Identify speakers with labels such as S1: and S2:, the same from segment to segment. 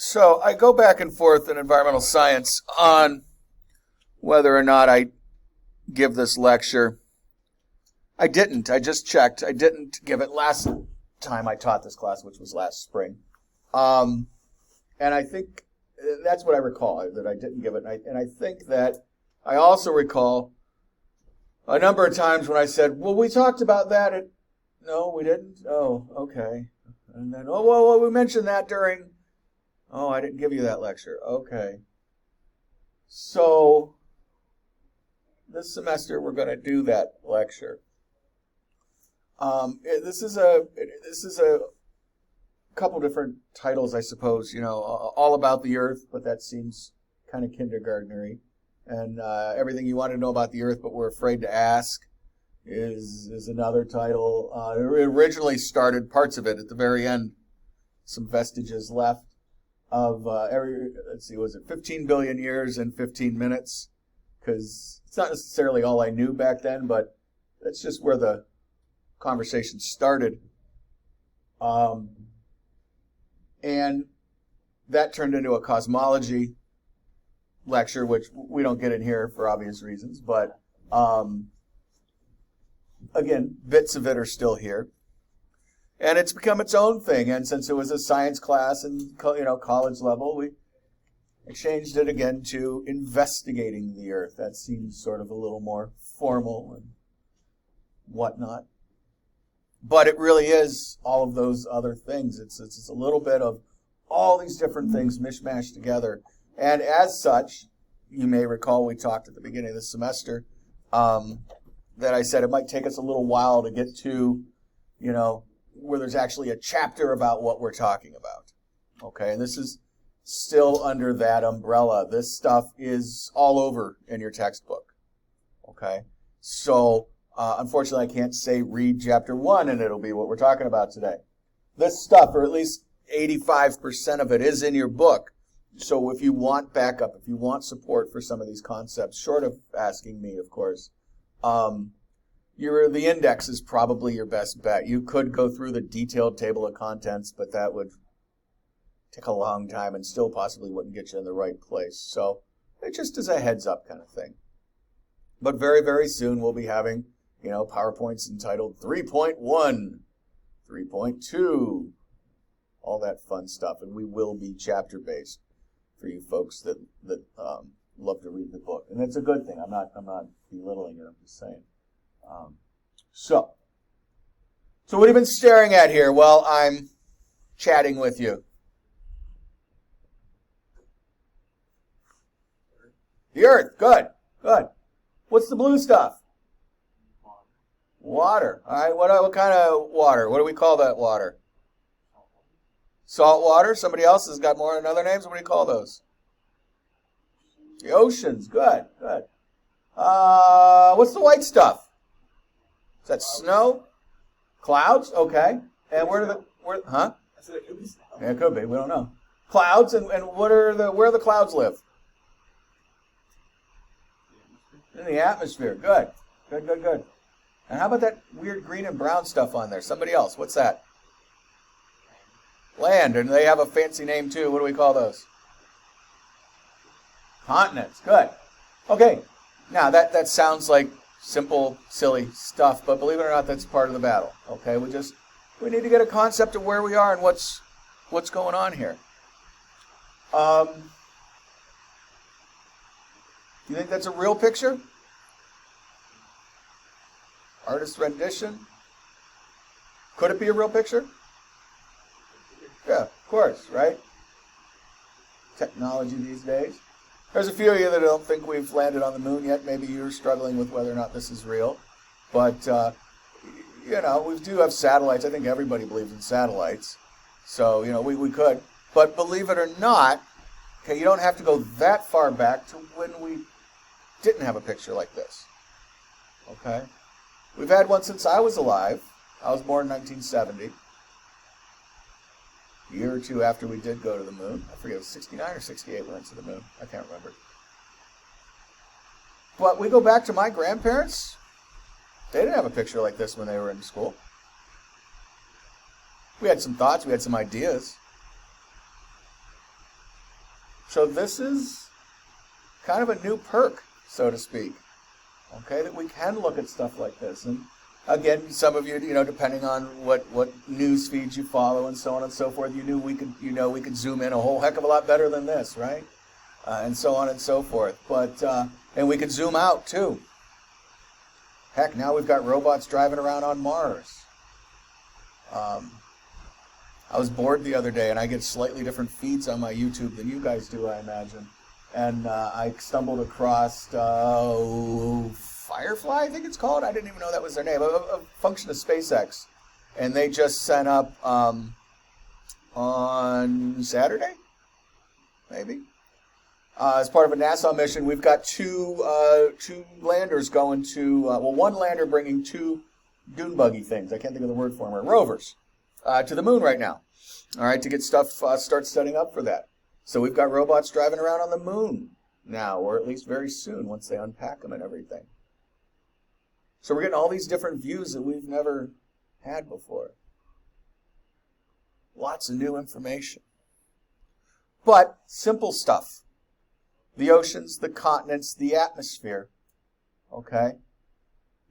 S1: So I go back and forth in environmental science on whether or not I give this lecture. I didn't. I just checked. I didn't give it last time I taught this class, which was last spring. And I think that's what I recall, that I didn't give it. And I think that I also recall a number of times when I said, well, we talked about that. No, we didn't. Oh, okay. And then, oh, well, we mentioned that during... Oh, I didn't give you that lecture. Okay. So this semester we're going to do that lecture. This is a couple different titles, I suppose. All about the Earth, but that seems kind of kindergartnery. And everything you want to know about the Earth, but we're afraid to ask, is another title. It originally started, parts of it at the very end, some vestiges left of let's see, was it 15 billion years in 15 minutes? Because it's not necessarily all I knew back then, but that's just where the conversation started. And that turned into a cosmology lecture, which we don't get in here for obvious reasons, but again, bits of it are still here. And it's become its own thing. And since it was a science class and college level, we changed it again to investigating the Earth. That seems sort of a little more formal and whatnot. But it really is all of those other things. It's a little bit of all these different things mishmashed together. And as such, you may recall we talked at the beginning of the semester that I said it might take us a little while to get to, where there's actually a chapter about what we're talking about. Okay, and this is still under that umbrella. This stuff is all over in your textbook. Okay, so unfortunately I can't say read chapter 1 and it'll be what we're talking about today. This stuff, or at least 85% of it, is in your book. So if you want backup, if you want support for some of these concepts, short of asking me, of course, the index is probably your best bet. You could go through the detailed table of contents, but that would take a long time and still possibly wouldn't get you in the right place. So it just is a heads up kind of thing. But very, very soon we'll be having, PowerPoints entitled 3.1, 3.2, all that fun stuff. And we will be chapter based for you folks that love to read the book. And it's a good thing. I'm not belittling it. I'm just saying. So what have you been staring at here while I'm chatting with you? The Earth. Good. What's the blue stuff? Water. All right. What kind of water? What do we call that water? Salt water. Somebody else has got more other names. What do you call those? The oceans. Good. What's the white stuff? Is that snow? Clouds? Okay. And where huh? Yeah, it could be. We don't know. Clouds, and where the clouds live? In the atmosphere. Good. And how about that weird green and brown stuff on there? Somebody else. What's that? Land. And they have a fancy name too. What do we call those? Continents. Good. Okay. Now that sounds like simple, silly stuff, but believe it or not, that's part of the battle. Okay, we need to get a concept of where we are and what's going on here. You think that's a real picture? Artist's rendition? Could it be a real picture? Yeah, of course, right? Technology these days. There's a few of you that don't think we've landed on the moon yet. Maybe you're struggling with whether or not this is real. But, we do have satellites. I think everybody believes in satellites. So, we could. But believe it or not, okay, you don't have to go that far back to when we didn't have a picture like this. Okay? We've had one since I was alive. I was born in 1970. A year or two after we did go to the moon. I forget, it was 69 or 68 we went to the moon. I can't remember. But we go back to my grandparents. They didn't have a picture like this when they were in school. We had some thoughts. We had some ideas. So this is kind of a new perk, so to speak, okay, that we can look at stuff like this. And again, some of you, depending on what news feeds you follow and so on and so forth, we could zoom in a whole heck of a lot better than this, right? And so on and so forth. But and we could zoom out too. Heck, now we've got robots driving around on Mars. I was bored the other day, and I get slightly different feeds on my YouTube than you guys do, I imagine. And I stumbled across Firefly, I think it's called. I didn't even know that was their name. A function of SpaceX. And they just sent up on Saturday, maybe. As part of a NASA mission, we've got two landers going to, one lander bringing two dune buggy things. I can't think of the word for them, or rovers, to the moon right now. All right, to get stuff, start setting up for that. So we've got robots driving around on the moon now, or at least very soon once they unpack them and everything. So we're getting all these different views that we've never had before. Lots of new information. But simple stuff. The oceans, the continents, the atmosphere. Okay?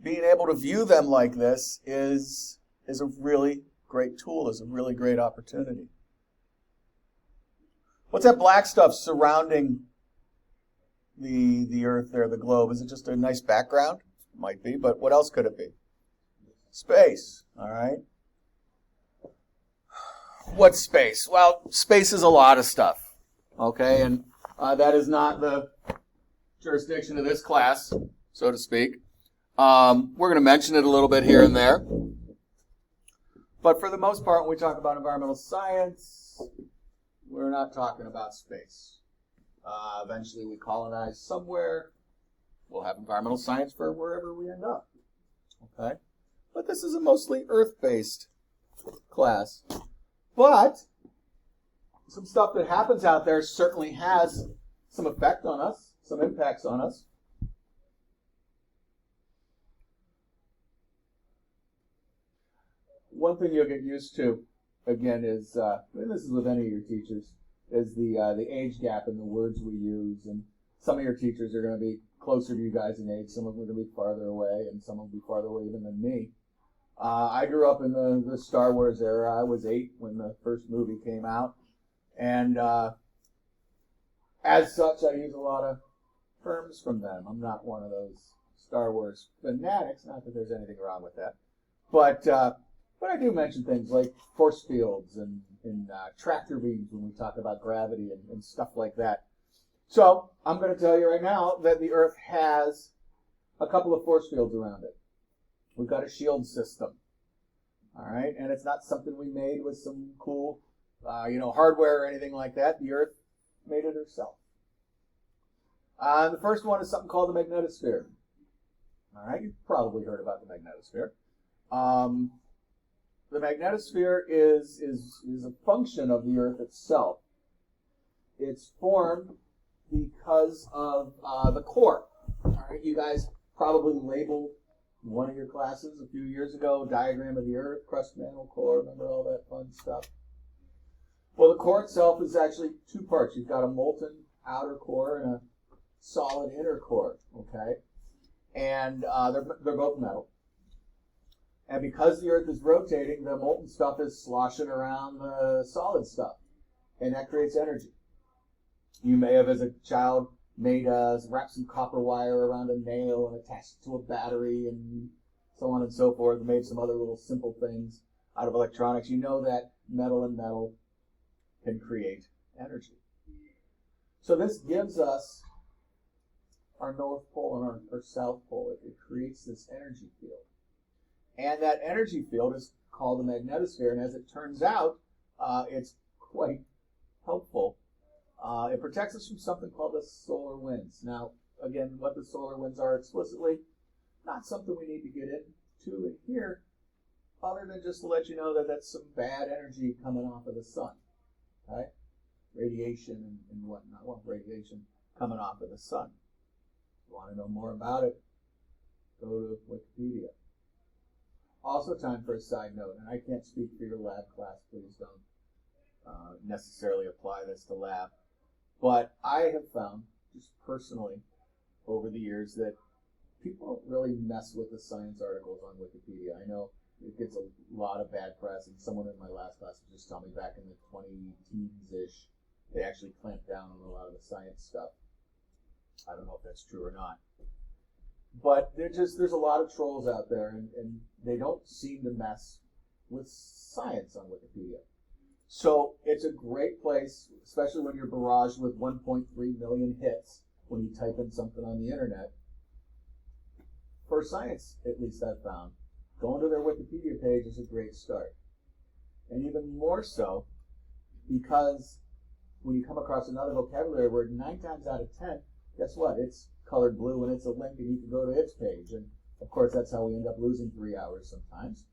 S1: Being able to view them like this is a really great tool, is a really great opportunity. What's that black stuff surrounding the Earth there, the globe? Is it just a nice background? Might be, but what else could it be? Space, all right? What's space? Well, space is a lot of stuff, okay? And that is not the jurisdiction of this class, so to speak. We're going to mention it a little bit here and there. But for the most part, when we talk about environmental science, we're not talking about space. Eventually we colonize somewhere. We'll have environmental science for wherever we end up. Okay? But this is a mostly Earth-based class. But some stuff that happens out there certainly has some effect on us, some impacts on us. One thing you'll get used to, again, is, and this is with any of your teachers, is the age gap in the words we use. And some of your teachers are going to be closer to you guys in age. Some of them are going to be farther away, and some will be farther away even than me. I grew up in the Star Wars era. I was 8 when the first movie came out. And as such, I use a lot of terms from them. I'm not one of those Star Wars fanatics. Not that there's anything wrong with that. But I do mention things like force fields and tractor beams when we talk about gravity and stuff like that. So I'm going to tell you right now that the Earth has a couple of force fields around it. We've got a shield system. All right, and it's not something we made with some cool, hardware or anything like that. The Earth made it herself. The first one is something called the magnetosphere. All right, you've probably heard about the magnetosphere. The magnetosphere is a function of the Earth itself. It's formed because of the core. All right, you guys probably labeled one of your classes a few years ago, diagram of the Earth, crust, mantle, core, remember all that fun stuff? Well, the core itself is actually two parts. You've got a molten outer core and a solid inner core, okay? And they're both metal. And because the Earth is rotating, the molten stuff is sloshing around the solid stuff, and that creates energy. You may have, as a child, wrapped some copper wire around a nail and attached it to a battery and so on and so forth, and made some other little simple things out of electronics. You know that metal and metal can create energy. So this gives us our North Pole and our South Pole. It creates this energy field. And that energy field is called the magnetosphere, and as it turns out, it's quite helpful. It protects us from something called the solar winds. Now, again, what the solar winds are explicitly, not something we need to get into in here, other than just to let you know that that's some bad energy coming off of the sun. Okay? Radiation and whatnot. Well, radiation coming off of the sun. If you want to know more about it, go to Wikipedia. Also, time for a side note, and I can't speak for your lab class, please don't necessarily apply this to lab. But I have found, just personally, over the years, that people don't really mess with the science articles on Wikipedia. I know it gets a lot of bad press, and someone in my last class was just telling me back in the 20-teens-ish, they actually clamped down on a lot of the science stuff. I don't know if that's true or not. But there's a lot of trolls out there, and they don't seem to mess with science on Wikipedia. So it's a great place, especially when you're barraged with 1.3 million hits when you type in something on the internet. For science, at least I've found, going to their Wikipedia page is a great start. And even more so, because when you come across another vocabulary word, 9 times out of 10, guess what? It's colored blue and it's a link and you can go to its page. And of course, that's how we end up losing 3 hours sometimes.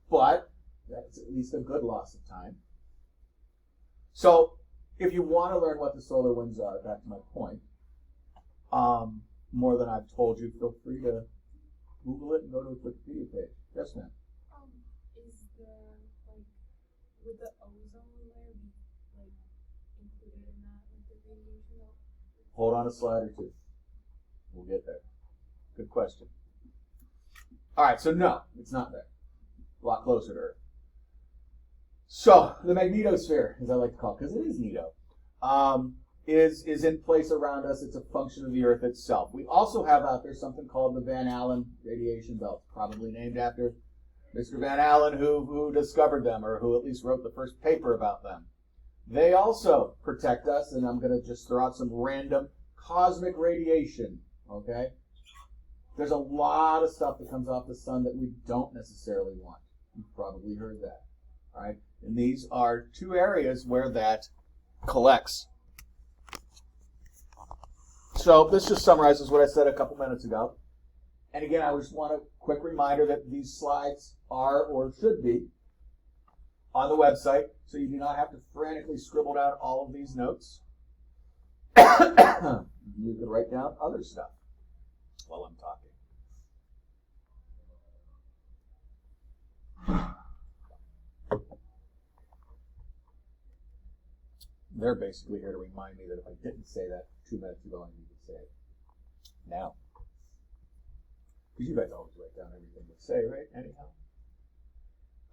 S1: But that's at least a good loss of time. So if you want to learn what the solar winds are, back to my point, more than I've told you, feel free to Google it and go to its Wikipedia page. Yes, ma'am.
S2: Is would the ozone layer be included in that with the radiation?
S1: Hold on a slide or two. We'll get there. Good question. All right, so no, it's not there. A lot closer to Earth. So the magnetosphere, as I like to call it, because it is neato, is in place around us. It's a function of the Earth itself. We also have out there something called the Van Allen radiation belt, probably named after Mr. Van Allen, who discovered them, or who at least wrote the first paper about them. They also protect us, and I'm going to just throw out some random cosmic radiation, okay? There's a lot of stuff that comes off the sun that we don't necessarily want. You've probably heard that, all right? And these are 2 areas where that collects. So this just summarizes what I said a couple minutes ago. And again, I just want a quick reminder that these slides are, or should be, on the website, so you do not have to frantically scribble down all of these notes. You can write down other stuff while I'm talking. They're basically here to remind me that if I didn't say that 2 minutes ago, I need to say it now. Because you guys always write down everything to say, right? Anyhow.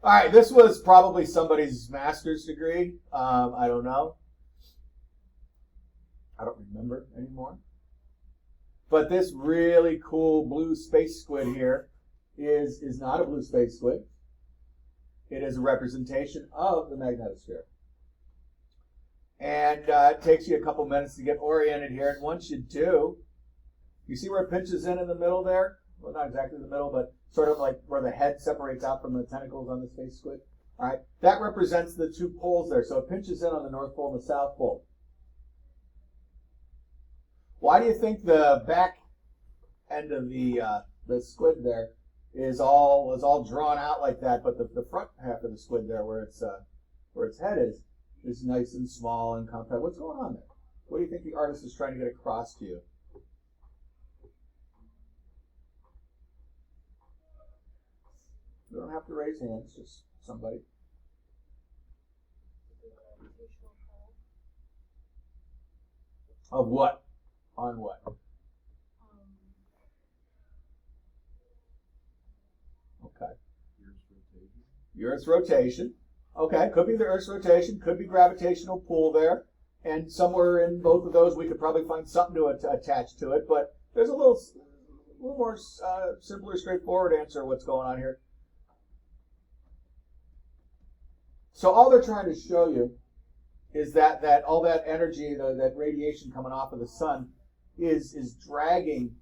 S1: All right, this was probably somebody's master's degree. I don't know. I don't remember anymore. But this really cool blue space squid here is not a blue space squid. It is a representation of the magnetosphere. And it takes you a couple minutes to get oriented here. And once you do, you see where it pinches in the middle there? Well, not exactly the middle, but sort of like where the head separates out from the tentacles on the space squid. All right, that represents the 2 poles there. So it pinches in on the North Pole and the South Pole. Why do you think the back end of the squid there is all drawn out like that, but the front half of the squid there, where its head is nice and small and compact? What's going on there? What do you think the artist is trying to get across to you? You don't have to raise hands, just somebody. Of what? On what? Okay. Earth's rotation. Okay, could be the Earth's rotation, could be gravitational pull there, and somewhere in both of those we could probably find something to attach to it, but there's a little more simpler, straightforward answer of what's going on here. So all they're trying to show you is that all that energy, that radiation coming off of the sun, is dragging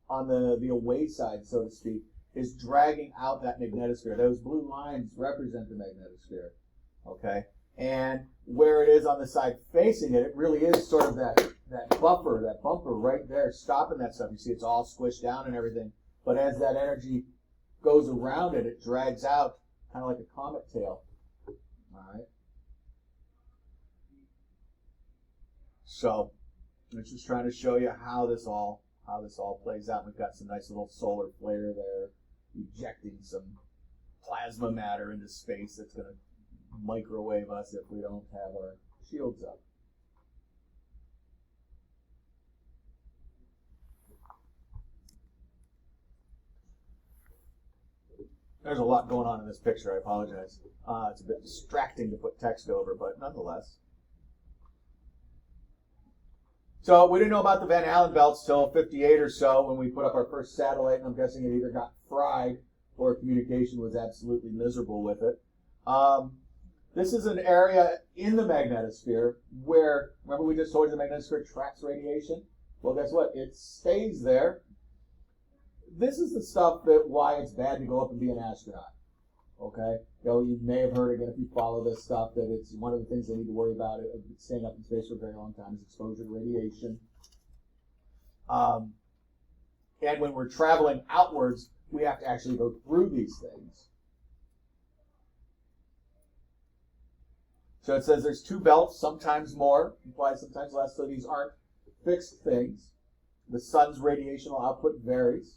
S1: on the away side, so to speak, is dragging out that magnetosphere. Those blue lines represent the magnetosphere, okay? And where it is on the side facing it, it really is sort of that bumper right there, stopping that stuff. You see it's all squished down and everything. But as that energy goes around it, it drags out kind of like a comet tail. All right? So it's just trying to show you how this all plays out. We've got some nice little solar flare there, ejecting some plasma matter into space that's going to microwave us if we don't have our shields up. There's a lot going on in this picture. I apologize. It's a bit distracting to put text over, but nonetheless. So we didn't know about the Van Allen belts till 58 or so when we put up our first satellite, and I'm guessing it either got fried or communication was absolutely miserable with it. This is an area in the magnetosphere where, remember we just told you the magnetosphere tracks radiation? Well, guess what? It stays there. This is the stuff that why it's bad to go up and be an astronaut. Okay? You may have heard, again, if you follow this stuff, that it's one of the things they need to worry about staying up in space for a very long time is exposure to radiation. And when we're traveling outwards, we have to actually go through these things. So it says there's 2 belts, sometimes more, implies sometimes less, so these aren't fixed things. The sun's radiational output varies.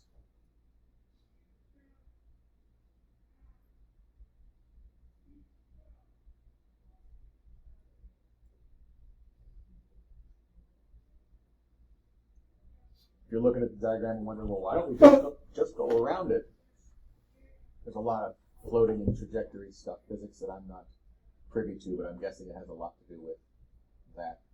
S1: If you're looking at the diagram and wondering, well, why don't we just go around it? There's a lot of floating and trajectory stuff, physics that I'm not privy to, but I'm guessing it has a lot to do with that.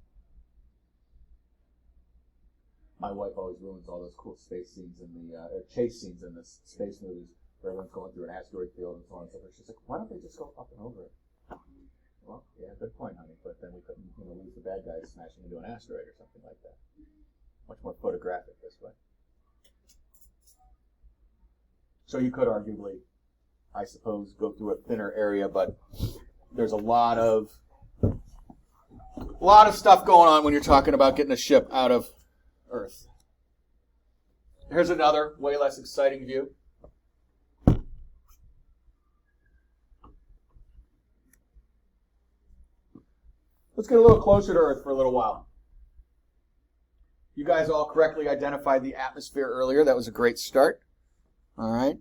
S1: My wife always ruins all those cool space scenes in the chase scenes in the space movies where everyone's going through an asteroid field and so on and so forth. She's like, why don't they just go up and over it? Well, yeah, good point, honey. But then we couldn't, lose the bad guys smashing into an asteroid or something like that. Much more photographic this way. So you could arguably, I suppose, go through a thinner area, but there's a lot of stuff going on when you're talking about getting a ship out of Earth. Here's another way less exciting view. Let's get a little closer to Earth for a little while. You guys all correctly identified the atmosphere earlier. That was a great start. All right.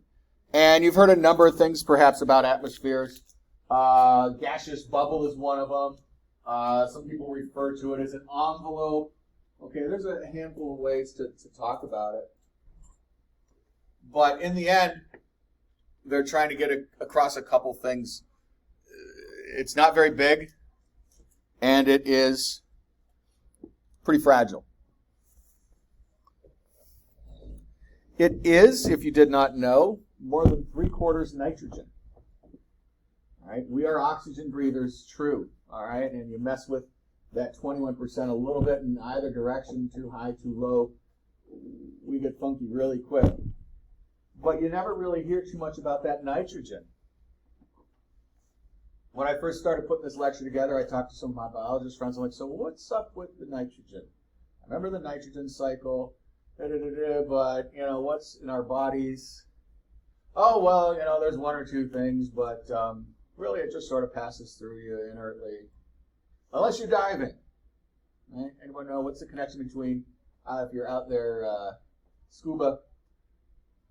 S1: And you've heard a number of things perhaps about atmospheres. Gaseous bubble is one of them. Some people refer to it as an envelope. Okay, there's a handful of ways to talk about it. But in the end, they're trying to get across a couple things. It's not very big, and it is pretty fragile. It is, if you did not know, more than 3/4 nitrogen. All right, we are oxygen breathers, true. All right, and you mess with that 21% a little bit in either direction, too high, too low, we get funky really quick. But you never really hear too much about that nitrogen. When I first started putting this lecture together, I talked to some of my biologist friends. I'm like, so what's up with the nitrogen? I remember the nitrogen cycle, but, what's in our bodies? Oh, well, there's 1 or 2 things, but really it just sort of passes through you inertly. Unless you're diving. Right? Anyone know what's the connection between if you're out there scuba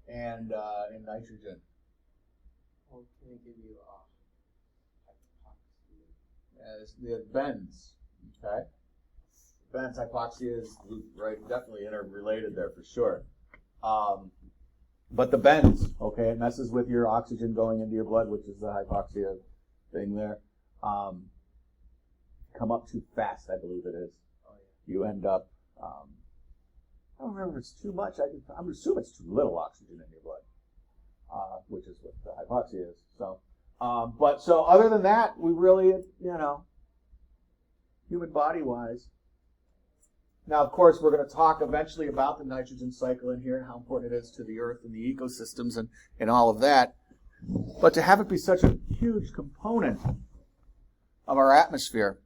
S1: and nitrogen?
S3: Well, can it give you hypoxia?
S1: Yeah, it bends. Okay. Bends, hypoxia is right, definitely interrelated there for sure. But the bends, okay, it messes with your oxygen going into your blood, which is the hypoxia thing there. Come up too fast, I believe it is.
S3: Oh, yeah.
S1: You end up, I don't remember if it's too much. I'm assuming it's too little oxygen in your blood, which is what the hypoxia is. So, but so other than that, we really, human body-wise. Now, of course, we're going to talk eventually about the nitrogen cycle in here and how important it is to the Earth and the ecosystems and all of that. But to have it be such a huge component of our atmosphere,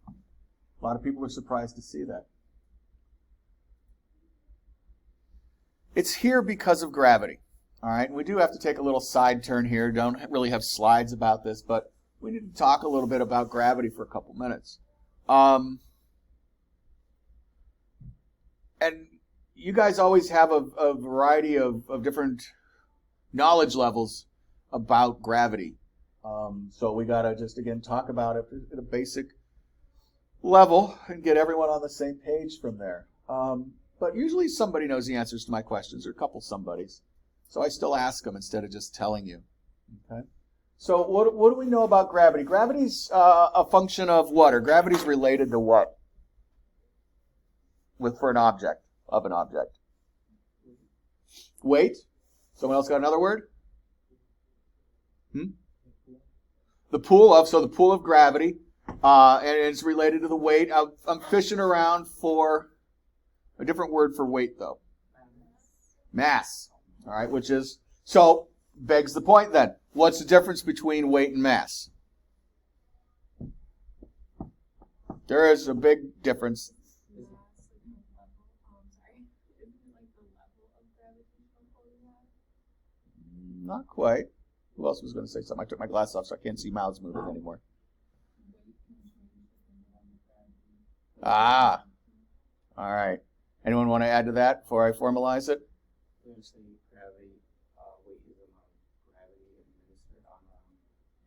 S1: a lot of people are surprised to see that. It's here because of gravity. All right, and we do have to take a little side turn here. Don't really have slides about this, but we need to talk a little bit about gravity for a couple minutes. And you guys always have a variety of different knowledge levels about gravity. So we got to just, again, talk about it at a basic level and get everyone on the same page from there. But usually somebody knows the answers to my questions, or a couple somebodies. So I still ask them instead of just telling you. Okay. So what do we know about gravity? Gravity's a function of what? Or gravity's related to what? For an object, of an object. Weight? Someone else got another word? The pull of gravity, and it's related to the weight. I'm fishing around for a different word for weight, though. Mass. All right, which is, so begs the point then. What's the difference between weight and mass? There is a big difference. Not quite. Who else was going to say something? I took my glasses off so I can't see mouths moving anymore. Ah. All right. Anyone want to add to that before I formalize it?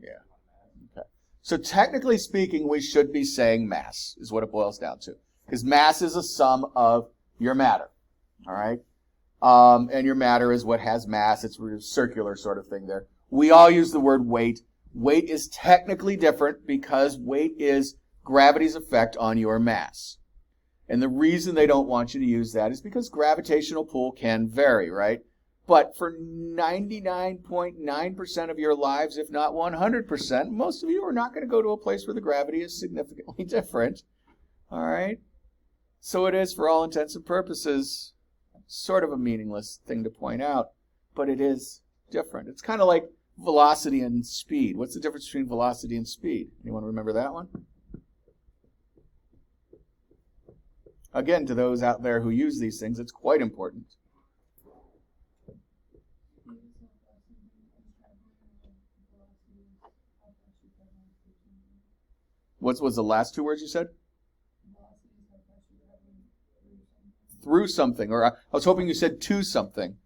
S1: Yeah. Okay. So technically speaking, we should be saying mass is what it boils down to. Because mass is a sum of your matter. All right? And your matter is what has mass. It's a circular sort of thing there. We all use the word weight. Weight is technically different because weight is gravity's effect on your mass. And the reason they don't want you to use that is because gravitational pull can vary, right? But for 99.9% of your lives, if not 100%, most of you are not going to go to a place where the gravity is significantly different. All right? So it is, for all intents and purposes, sort of a meaningless thing to point out, but it is different. It's kind of like velocity and speed. What's the difference between velocity and speed? Anyone remember that one? Again, to those out there who use these things, it's quite important. What was the last two words you said? Through something, or I was hoping you said to something.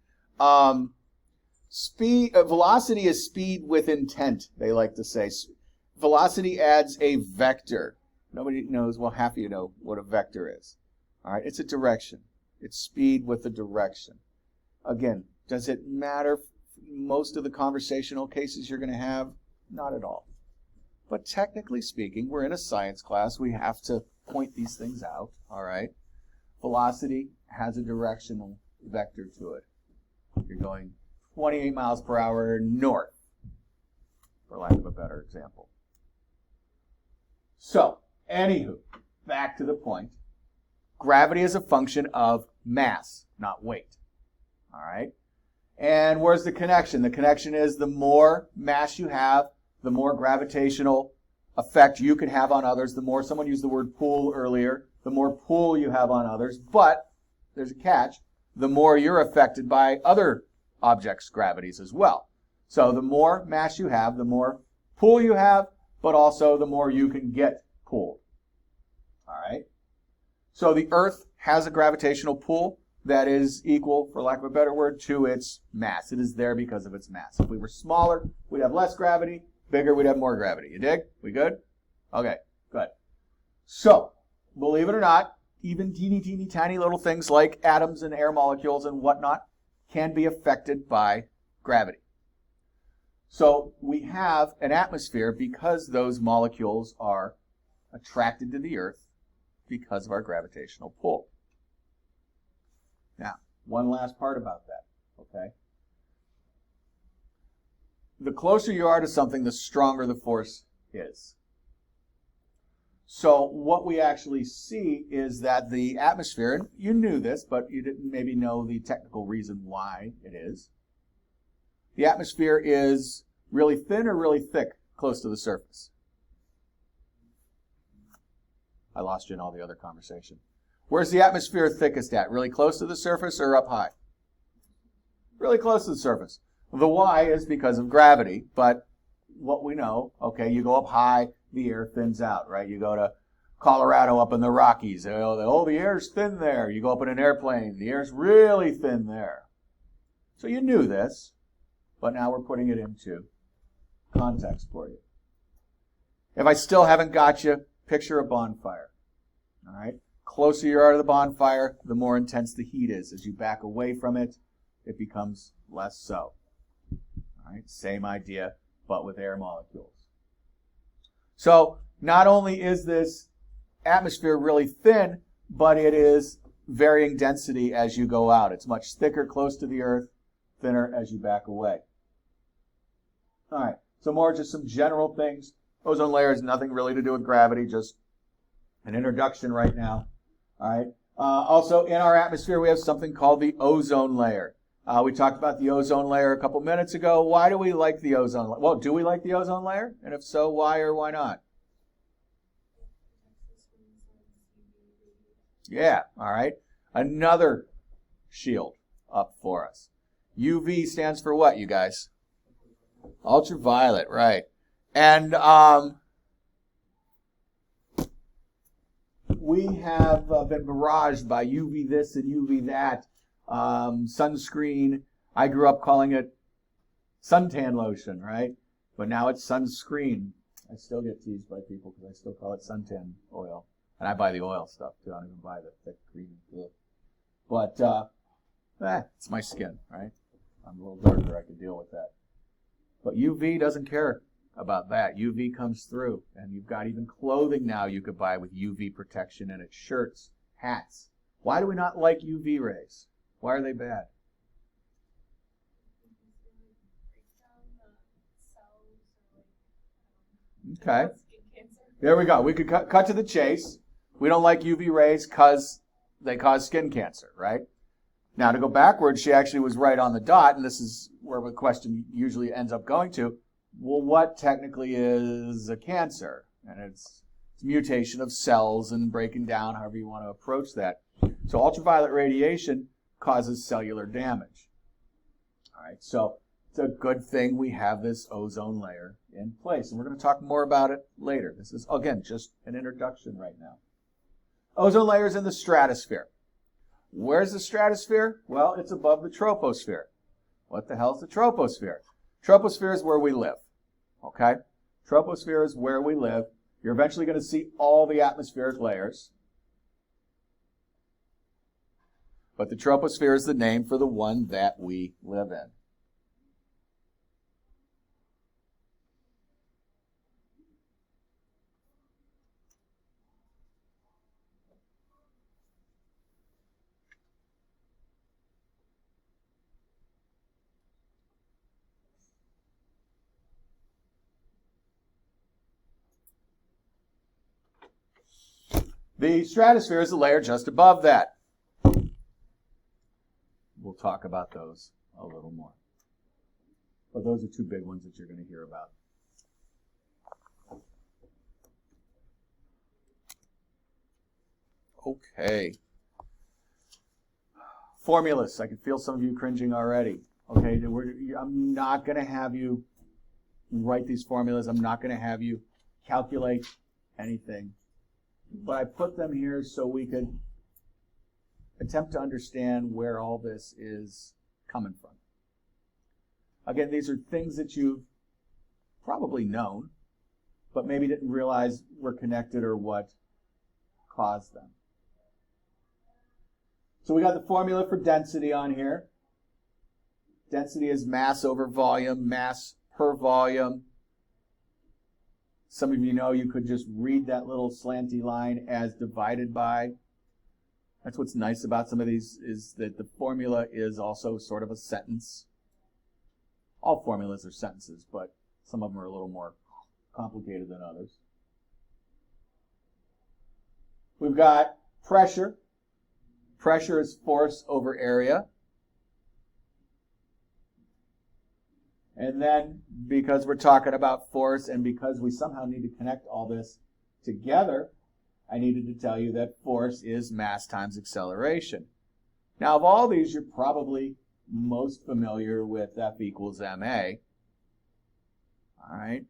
S1: Velocity is speed with intent, they like to say. Velocity adds a vector. Nobody knows, well, half of you know what a vector is. All right, it's a direction. It's speed with a direction. Again, does it matter most of the conversational cases you're going to have? Not at all. But technically speaking, we're in a science class. We have to point these things out, all right? Velocity has a directional vector to it. You're going 28 miles per hour north, for lack of a better example. So, anywho, back to the point. Gravity is a function of mass, not weight. All right? And where's the connection? The connection is the more mass you have, the more gravitational effect you can have on others. The more, someone used the word pull earlier, the more pull you have on others. But, there's a catch, the more you're affected by other objects' gravities as well. So the more mass you have, the more pull you have, but also the more you can get pulled. All right? So the Earth has a gravitational pull that is equal, for lack of a better word, to its mass. It is there because of its mass. If we were smaller, we'd have less gravity. Bigger, we'd have more gravity. You dig? We good? Okay, good. So, believe it or not, even teeny tiny little things like atoms and air molecules and whatnot can be affected by gravity. So we have an atmosphere because those molecules are attracted to the Earth because of our gravitational pull. Now, one last part about that, okay? The closer you are to something, the stronger the force is. So what we actually see is that the atmosphere, and you knew this, but you didn't maybe know the technical reason why it is. The atmosphere is really thin or really thick close to the surface. I lost you in all the other conversation. Where's the atmosphere thickest at? Really close to the surface or up high? Really close to the surface. The why is because of gravity, but what we know, okay, you go up high, the air thins out, right? You go to Colorado up in the Rockies, oh, the air's thin there. You go up in an airplane, the air's really thin there. So you knew this, but now we're putting it into context for you. If I still haven't got you, picture a bonfire, all right? Closer you are to the bonfire, the more intense the heat is. As you back away from it, it becomes less so. All All right, same idea, but with air molecules. So not only is this atmosphere really thin, but it is varying density as you go out. It's much thicker close to the Earth, thinner as you back away. All right, so more just some general things. Ozone layer has nothing really to do with gravity, just an introduction right now. All right. Also, in our atmosphere, we have something called the ozone layer. We talked about the ozone layer a couple minutes ago. Why do we like the ozone layer? Well, do we like the ozone layer? And if so, why or why not? Yeah, all right. Another shield up for us. UV stands for what, you guys? Ultraviolet, right. And we have been barraged by UV this and UV that. Sunscreen, I grew up calling it suntan lotion, right? But now it's sunscreen. I still get teased by people because I still call it suntan oil. And I buy the oil stuff, too. I don't even buy the thick green glue. But it's my skin, right? I'm a little darker. I can deal with that. But UV doesn't care about that. UV comes through. And you've got even clothing now you could buy with UV protection in it. Shirts, hats. Why do we not like UV rays? Why are they bad? Okay. There we go. We could cut to the chase. We don't like UV rays because they cause skin cancer, right? Now, to go backwards, she actually was right on the dot, and this is where the question usually ends up going to. Well, what technically is a cancer? And it's mutation of cells and breaking down, however you want to approach that. So ultraviolet radiation causes cellular damage. All right, so it's a good thing we have this ozone layer in place. And we're going to talk more about it later. This is, again, just an introduction right now. Ozone layer is in the stratosphere. Where's the stratosphere? Well, it's above the troposphere. What the hell is the troposphere? Troposphere is where we live. Okay? Troposphere is where we live. You're eventually going to see all the atmospheric layers. But the troposphere is the name for the one that we live in. The stratosphere is the layer just above that. We'll talk about those a little more. But those are two big ones that you're going to hear about. Okay. Formulas. I can feel some of you cringing already. Okay, I'm not going to have you write these formulas. I'm not going to have you calculate anything. But I put them here so we could attempt to understand where all this is coming from. Again, these are things that you've probably known, but maybe didn't realize were connected or what caused them. So we got the formula for density on here. Density is mass over volume, mass per volume. Some of you know you could just read that little slanty line as divided by. That's what's nice about some of these, is that the formula is also sort of a sentence. All formulas are sentences, but some of them are a little more complicated than others. We've got pressure. Pressure is force over area. And then, because we're talking about force and because we somehow need to connect all this together, I needed to tell you that force is mass times acceleration. Now, of all these, you're probably most familiar with F equals ma. All right?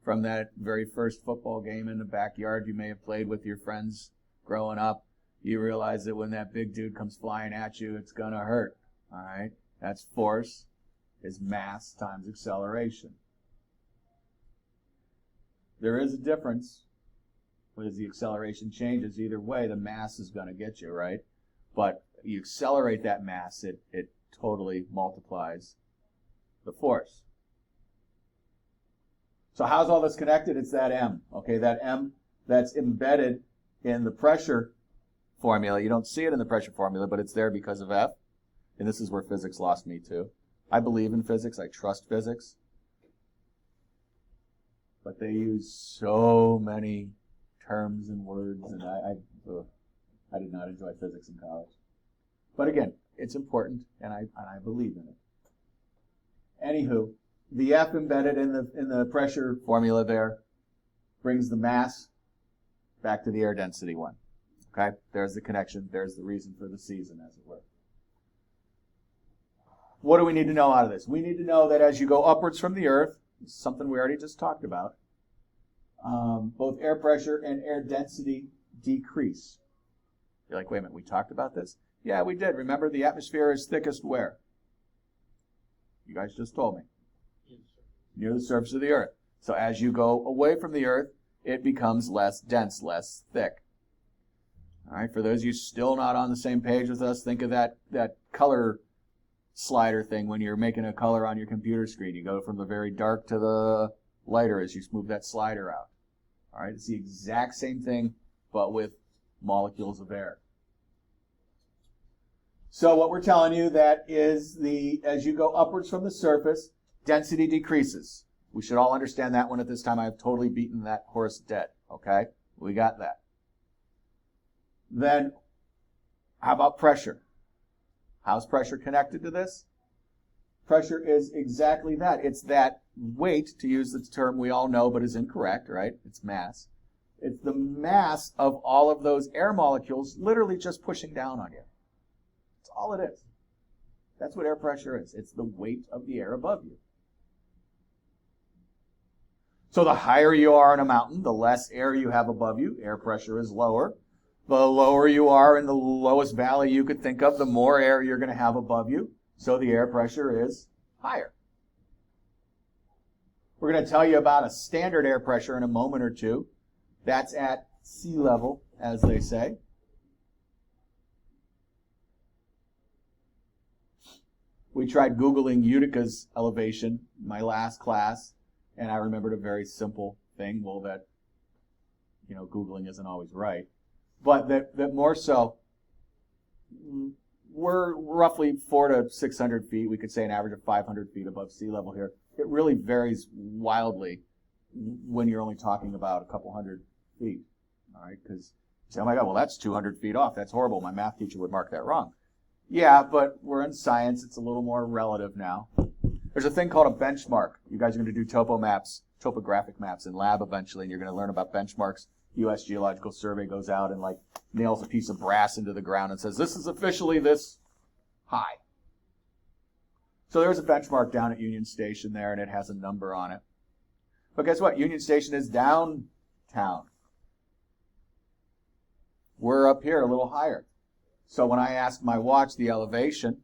S1: From that very first football game in the backyard you may have played with your friends growing up, you realize that when that big dude comes flying at you, it's going to hurt. All right? That's force is mass times acceleration. There is a difference. As the acceleration changes, either way, the mass is going to get you, right? But you accelerate that mass, it totally multiplies the force. So how's all this connected? It's that M. Okay, that M that's embedded in the pressure formula. You don't see it in the pressure formula, but it's there because of F. And this is where physics lost me too. I believe in physics. I trust physics. But they use so many terms and words, and I did not enjoy physics in college. But again, it's important, and I believe in it. Anywho, the F embedded in the pressure formula there brings the mass back to the air density one. Okay, there's the connection. There's the reason for the season, as it were. What do we need to know out of this? We need to know that as you go upwards from the Earth, something we already just talked about, both air pressure and air density decrease. You're like, wait a minute, we talked about this? Yeah, we did. Remember, the atmosphere is thickest where? You guys just told me. Near the surface of the Earth. So as you go away from the Earth, it becomes less dense, less thick. All right, for those of you still not on the same page with us, think of that color slider thing when you're making a color on your computer screen. You go from the very dark to the lighter as you move that slider out. All right, it's the exact same thing, but with molecules of air. So what we're telling you that is as you go upwards from the surface, density decreases. We should all understand that one at this time. I've totally beaten that horse dead. Okay, we got that. Then, how about pressure? How's pressure connected to this? Pressure is exactly that. It's that weight, to use the term we all know but is incorrect, right? It's mass. It's the mass of all of those air molecules literally just pushing down on you. That's all it is. That's what air pressure is. It's the weight of the air above you. So the higher you are in a mountain, the less air you have above you. Air pressure is lower. The lower you are in the lowest valley you could think of, the more air you're going to have above you. So the air pressure is higher. We're going to tell you about a standard air pressure in a moment or two. That's at sea level, as they say. We tried Googling Utica's elevation in my last class, and I remembered a very simple thing. Well, that, Googling isn't always right. But that more so, we're roughly 400 to 600 feet. We could say an average of 500 feet above sea level here. It really varies wildly when you're only talking about a couple hundred feet. All right, because you say, oh my God, well, that's 200 feet off. That's horrible. My math teacher would mark that wrong. Yeah, but we're in science. It's a little more relative now. There's a thing called a benchmark. You guys are going to do topographic maps in lab eventually, and you're going to learn about benchmarks. U.S. Geological Survey goes out and nails a piece of brass into the ground and says, this is officially this high. So there's a benchmark down at Union Station there, and it has a number on it. But guess what? Union Station is downtown. We're up here a little higher. So when I asked my watch the elevation,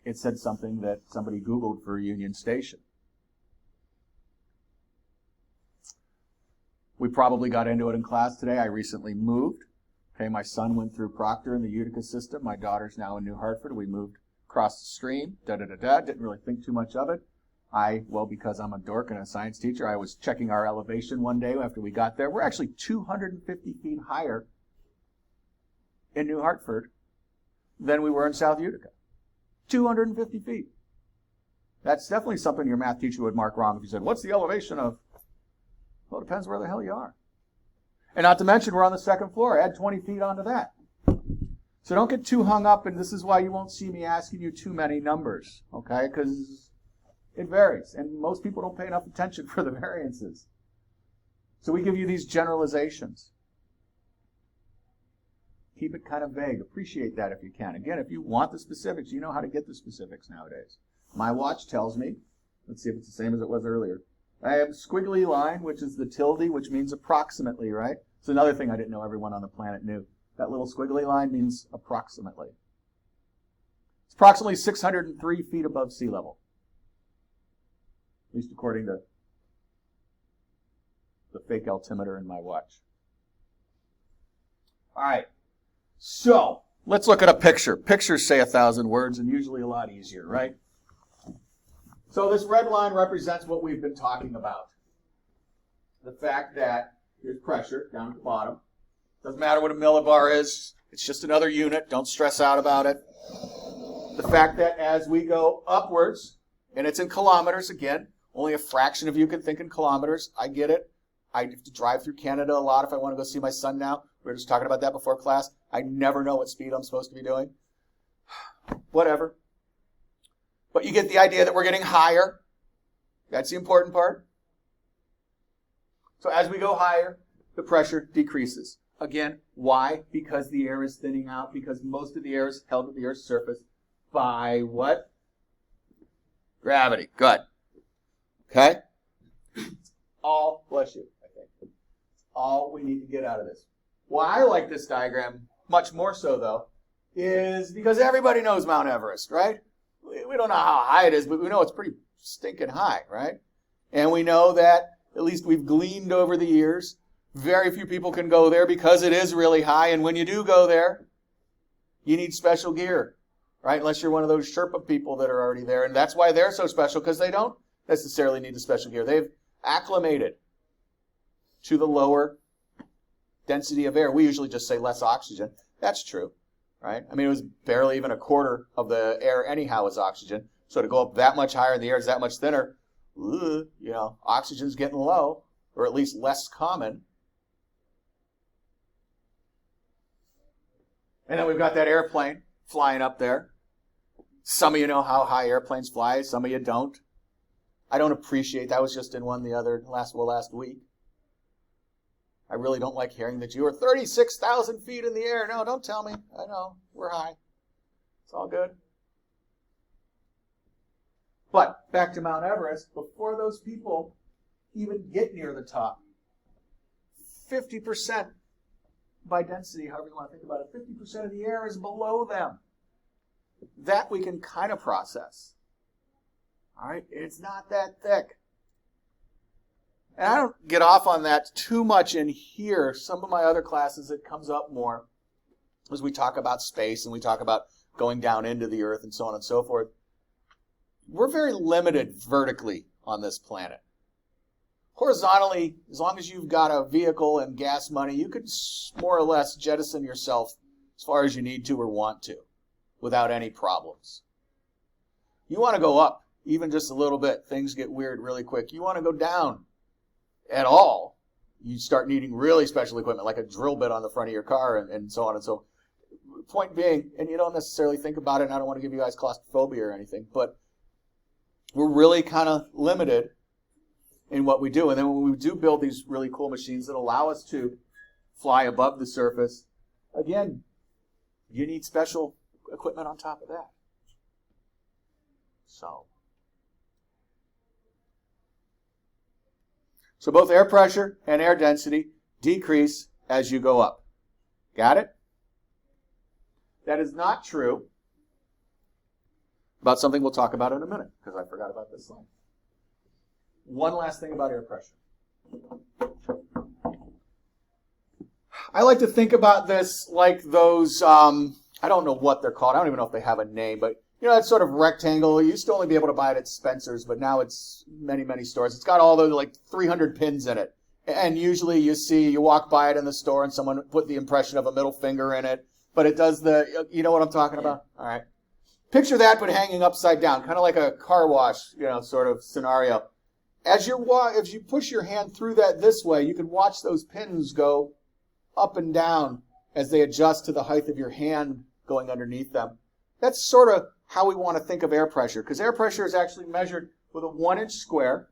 S1: it said something that somebody Googled for Union Station. We probably got into it in class today. I recently moved. Okay, my son went through Proctor in the Utica system. My daughter's now in New Hartford. We moved across the stream. Didn't really think too much of it. Because I'm a dork and a science teacher, I was checking our elevation one day after we got there. We're actually 250 feet higher in New Hartford than we were in South Utica. 250 feet. That's definitely something your math teacher would mark wrong if you said, what's the elevation of? Well, it depends where the hell you are. And not to mention, we're on the second floor. Add 20 feet onto that. So don't get too hung up, and this is why you won't see me asking you too many numbers, okay? Because it varies, and most people don't pay enough attention for the variances. So we give you these generalizations. Keep it kind of vague. Appreciate that if you can. Again, if you want the specifics, you know how to get the specifics nowadays. My watch tells me, let's see if it's the same as it was earlier. I have a squiggly line, which is the tilde, which means approximately, right? It's another thing I didn't know everyone on the planet knew. That little squiggly line means approximately. It's approximately 603 feet above sea level. At least according to the fake altimeter in my watch. All right. So, let's look at a picture. Pictures say 1,000 words and usually a lot easier, right? So this red line represents what we've been talking about. The fact that here's pressure down at the bottom. Doesn't matter what a millibar is. It's just another unit. Don't stress out about it. The fact that as we go upwards, and it's in kilometers again, only a fraction of you can think in kilometers. I get it. I have to drive through Canada a lot if I want to go see my son now. We were just talking about that before class. I never know what speed I'm supposed to be doing. Whatever. But you get the idea that we're getting higher. That's the important part. So as we go higher, the pressure decreases. Again, why? Because the air is thinning out, because most of the air is held at the Earth's surface by what? Gravity. Good. Okay? All, bless you, I think. All we need to get out of this. Why I like this diagram, much more so though, is because everybody knows Mount Everest, right? We don't know how high it is, but we know it's pretty stinking high, right? And we know that, at least we've gleaned over the years, very few people can go there because it is really high, and when you do go there, you need special gear, right? Unless you're one of those Sherpa people that are already there, and that's why they're so special, because they don't necessarily need the special gear. They've acclimated to the lower density of air. We usually just say less oxygen. That's true, right? I mean, it was barely even a quarter of the air anyhow is oxygen. So to go up that much higher and the air is that much thinner, oxygen's getting low, or at least less common. And then we've got that airplane flying up there. Some of you know how high airplanes fly. Some of you don't. I don't appreciate that. I was just in one last week. I really don't like hearing that you are 36,000 feet in the air. No, don't tell me. I know. We're high. It's all good. But back to Mount Everest, before those people even get near the top, 50% by density, however you want to think about it, 50% of the air is below them. That we can kind of process. All right? It's not that thick. And I don't get off on that too much in here. Some of my other classes, it comes up more as we talk about space and we talk about going down into the Earth and so on and so forth. We're very limited vertically on this planet. Horizontally, as long as you've got a vehicle and gas money, you could more or less jettison yourself as far as you need to or want to without any problems. You want to go up even just a little bit, things get weird really quick. You want to go down at all, you start needing really special equipment, like a drill bit on the front of your car and so on and so on. Point being, and you don't necessarily think about it, and I don't want to give you guys claustrophobia or anything, but we're really kind of limited in what we do. And then when we do build these really cool machines that allow us to fly above the surface, again, you need special equipment on top of that. So both air pressure and air density decrease as you go up. Got it? That is not true about something we'll talk about in a minute, because I forgot about this slide. One last thing about air pressure. I like to think about this like those, I don't know what they're called. I don't even know if they have a name, but you know, that sort of rectangle. You used to only be able to buy it at Spencer's, but now it's many, many stores. It's got all those like 300 pins in it. And usually you walk by it in the store and someone put the impression of a middle finger in it. But it does you know what I'm talking about? All right. Picture that, but hanging upside down, kind of like a car wash, sort of scenario. As you push your hand through that this way, you can watch those pins go up and down as they adjust to the height of your hand going underneath them. That's sort of how we want to think of air pressure, because air pressure is actually measured with a 1-inch square,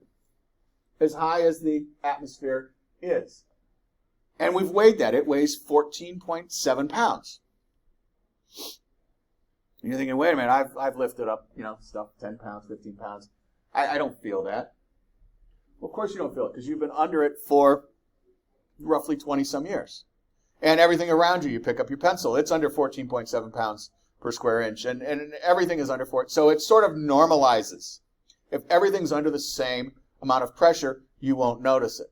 S1: as high as the atmosphere is. And we've weighed that. It weighs 14.7 pounds. And you're thinking, wait a minute, I've lifted up, stuff 10 pounds, 15 pounds. I don't feel that. Well, of course you don't feel it, because you've been under it for roughly 20-some years. And everything around you pick up your pencil, it's under 14.7 pounds per square inch, and everything is under 4. So it sort of normalizes. If everything's under the same amount of pressure, you won't notice it.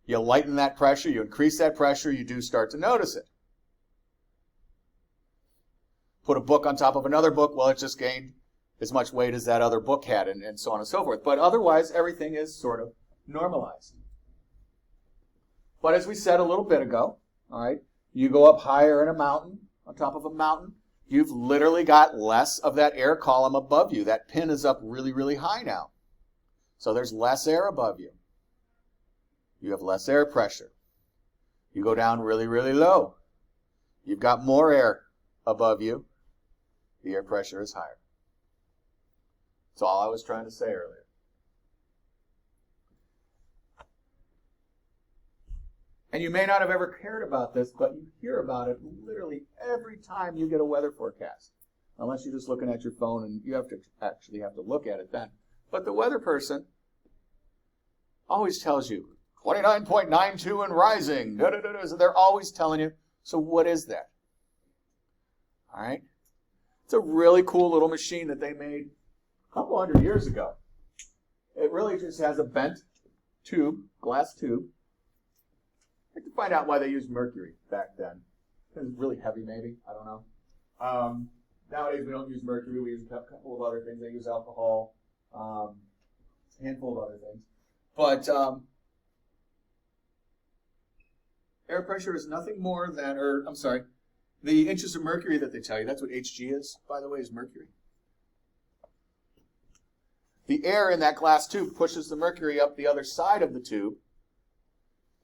S1: You lighten that pressure, you increase that pressure, you do start to notice it. Put a book on top of another book, well, it just gained as much weight as that other book had, and so on and so forth. But otherwise, everything is sort of normalized. But as we said a little bit ago, all right, you go up higher in a mountain, on top of a mountain, you've literally got less of that air column above you. That pin is up really, really high now. So there's less air above you. You have less air pressure. You go down really, really low. You've got more air above you. The air pressure is higher. That's all I was trying to say earlier. And you may not have ever cared about this, but you hear about it literally every time you get a weather forecast. Unless you're just looking at your phone and you have to actually have to look at it then. But the weather person always tells you 29.92 and rising. Da, da, da, da. So they're always telling you. So what is that? All right. It's a really cool little machine that they made a couple hundred years ago. It really just has a bent tube, glass tube. I have to find out why they used mercury back then. It was really heavy, maybe. I don't know. Nowadays, we don't use mercury. We use a couple of other things. They use alcohol, a handful of other things. But air pressure is nothing more than, the inches of mercury that they tell you. That's what Hg is, by the way, is mercury. The air in that glass tube pushes the mercury up the other side of the tube.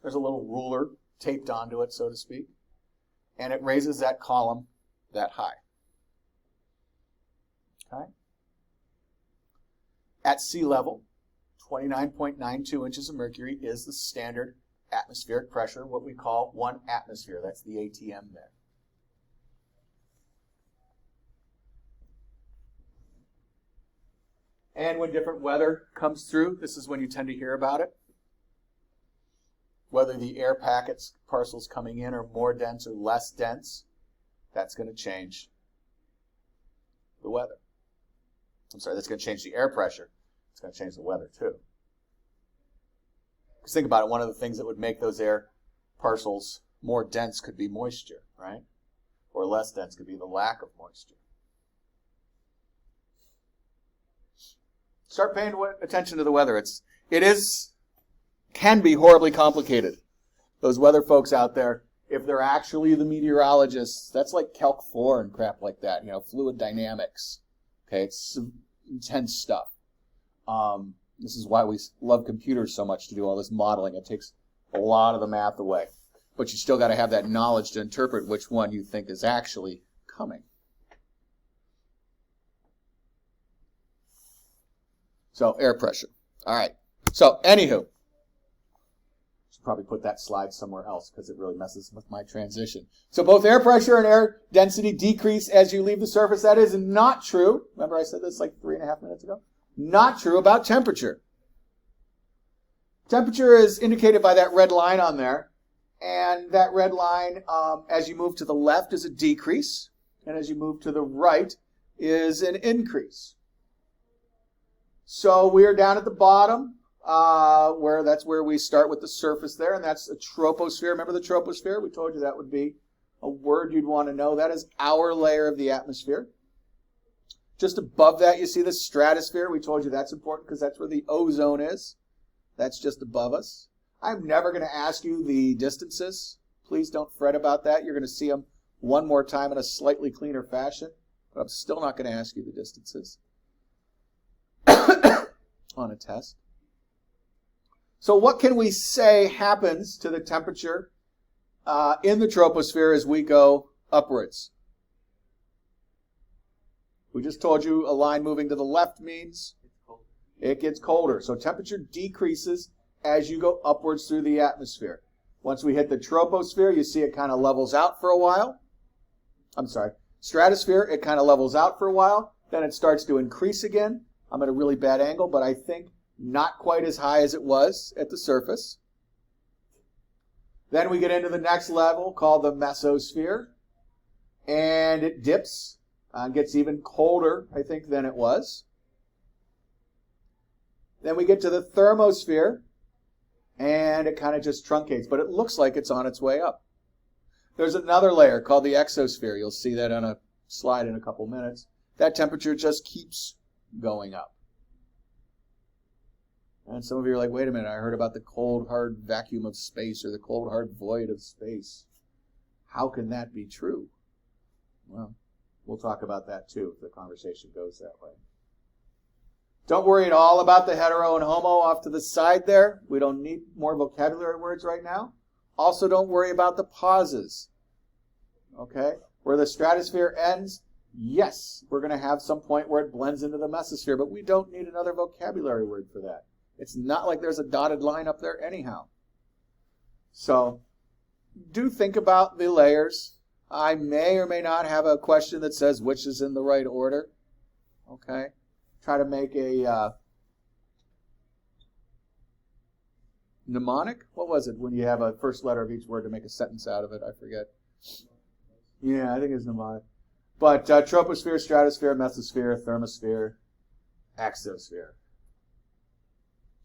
S1: There's a little ruler taped onto it, so to speak, and it raises that column that high. Okay? At sea level, 29.92 inches of mercury is the standard atmospheric pressure, what we call 1 atmosphere. That's the ATM there. And when different weather comes through, this is when you tend to hear about it. Whether the air packets, parcels coming in are more dense or less dense, that's going to change the weather. That's going to change the air pressure. It's going to change the weather too. Because think about it, one of the things that would make those air parcels more dense could be moisture, right? Or less dense could be the lack of moisture. Start paying attention to the weather. It can be horribly complicated. Those weather folks out there, if they're actually the meteorologists, that's like Calc 4 and crap like that, fluid dynamics. Okay, it's intense stuff. This is why we love computers so much, to do all this modeling. It takes a lot of the math away. But you still got to have that knowledge to interpret which one you think is actually coming. So, air pressure. All right. So, anywho, should probably put that slide somewhere else because it really messes with my transition. So, both air pressure and air density decrease as you leave the surface. That is not true. Remember I said this like 3.5 minutes ago? Not true about temperature. Temperature is indicated by that red line on there. And that red line, as you move to the left, is a decrease. And as you move to the right, is an increase. So we are down at the bottom, that's where we start with the surface there, and that's a troposphere. Remember the troposphere? We told you that would be a word you'd want to know. That is our layer of the atmosphere. Just above that, you see the stratosphere. We told you that's important because that's where the ozone is. That's just above us. I'm never going to ask you the distances. Please don't fret about that. You're going to see them one more time in a slightly cleaner fashion, but I'm still not going to ask you the distances on a test. So what can we say happens to the temperature in the troposphere as we go upwards? We just told you a line moving to the left means it gets colder. So temperature decreases as you go upwards through the atmosphere. Once we hit the troposphere, you see it kind of levels out for a while. Stratosphere, it kind of levels out for a while. Then it starts to increase again. I'm at a really bad angle, but I think not quite as high as it was at the surface. Then we get into the next level called the mesosphere. And it dips and gets even colder, I think, than it was. Then we get to the thermosphere, and it kind of just truncates, but it looks like it's on its way up. There's another layer called the exosphere. You'll see that on a slide in a couple minutes. That temperature just keeps going up. And some of you are like, wait a minute, I heard about the cold, hard vacuum of space or the cold, hard void of space. How can that be true? Well, we'll talk about that too if the conversation goes that way. Don't worry at all about the hetero and homo off to the side there. We don't need more vocabulary words right now. Also, don't worry about the pauses. Okay? Where the stratosphere ends, yes, we're going to have some point where it blends into the mesosphere, but we don't need another vocabulary word for that. It's not like there's a dotted line up there anyhow. So, do think about the layers. I may or may not have a question that says which is in the right order. Okay? Try to make a mnemonic. What was it when you have a first letter of each word to make a sentence out of it? I forget. Yeah, I think it's mnemonic. But troposphere, stratosphere, mesosphere, thermosphere, axosphere.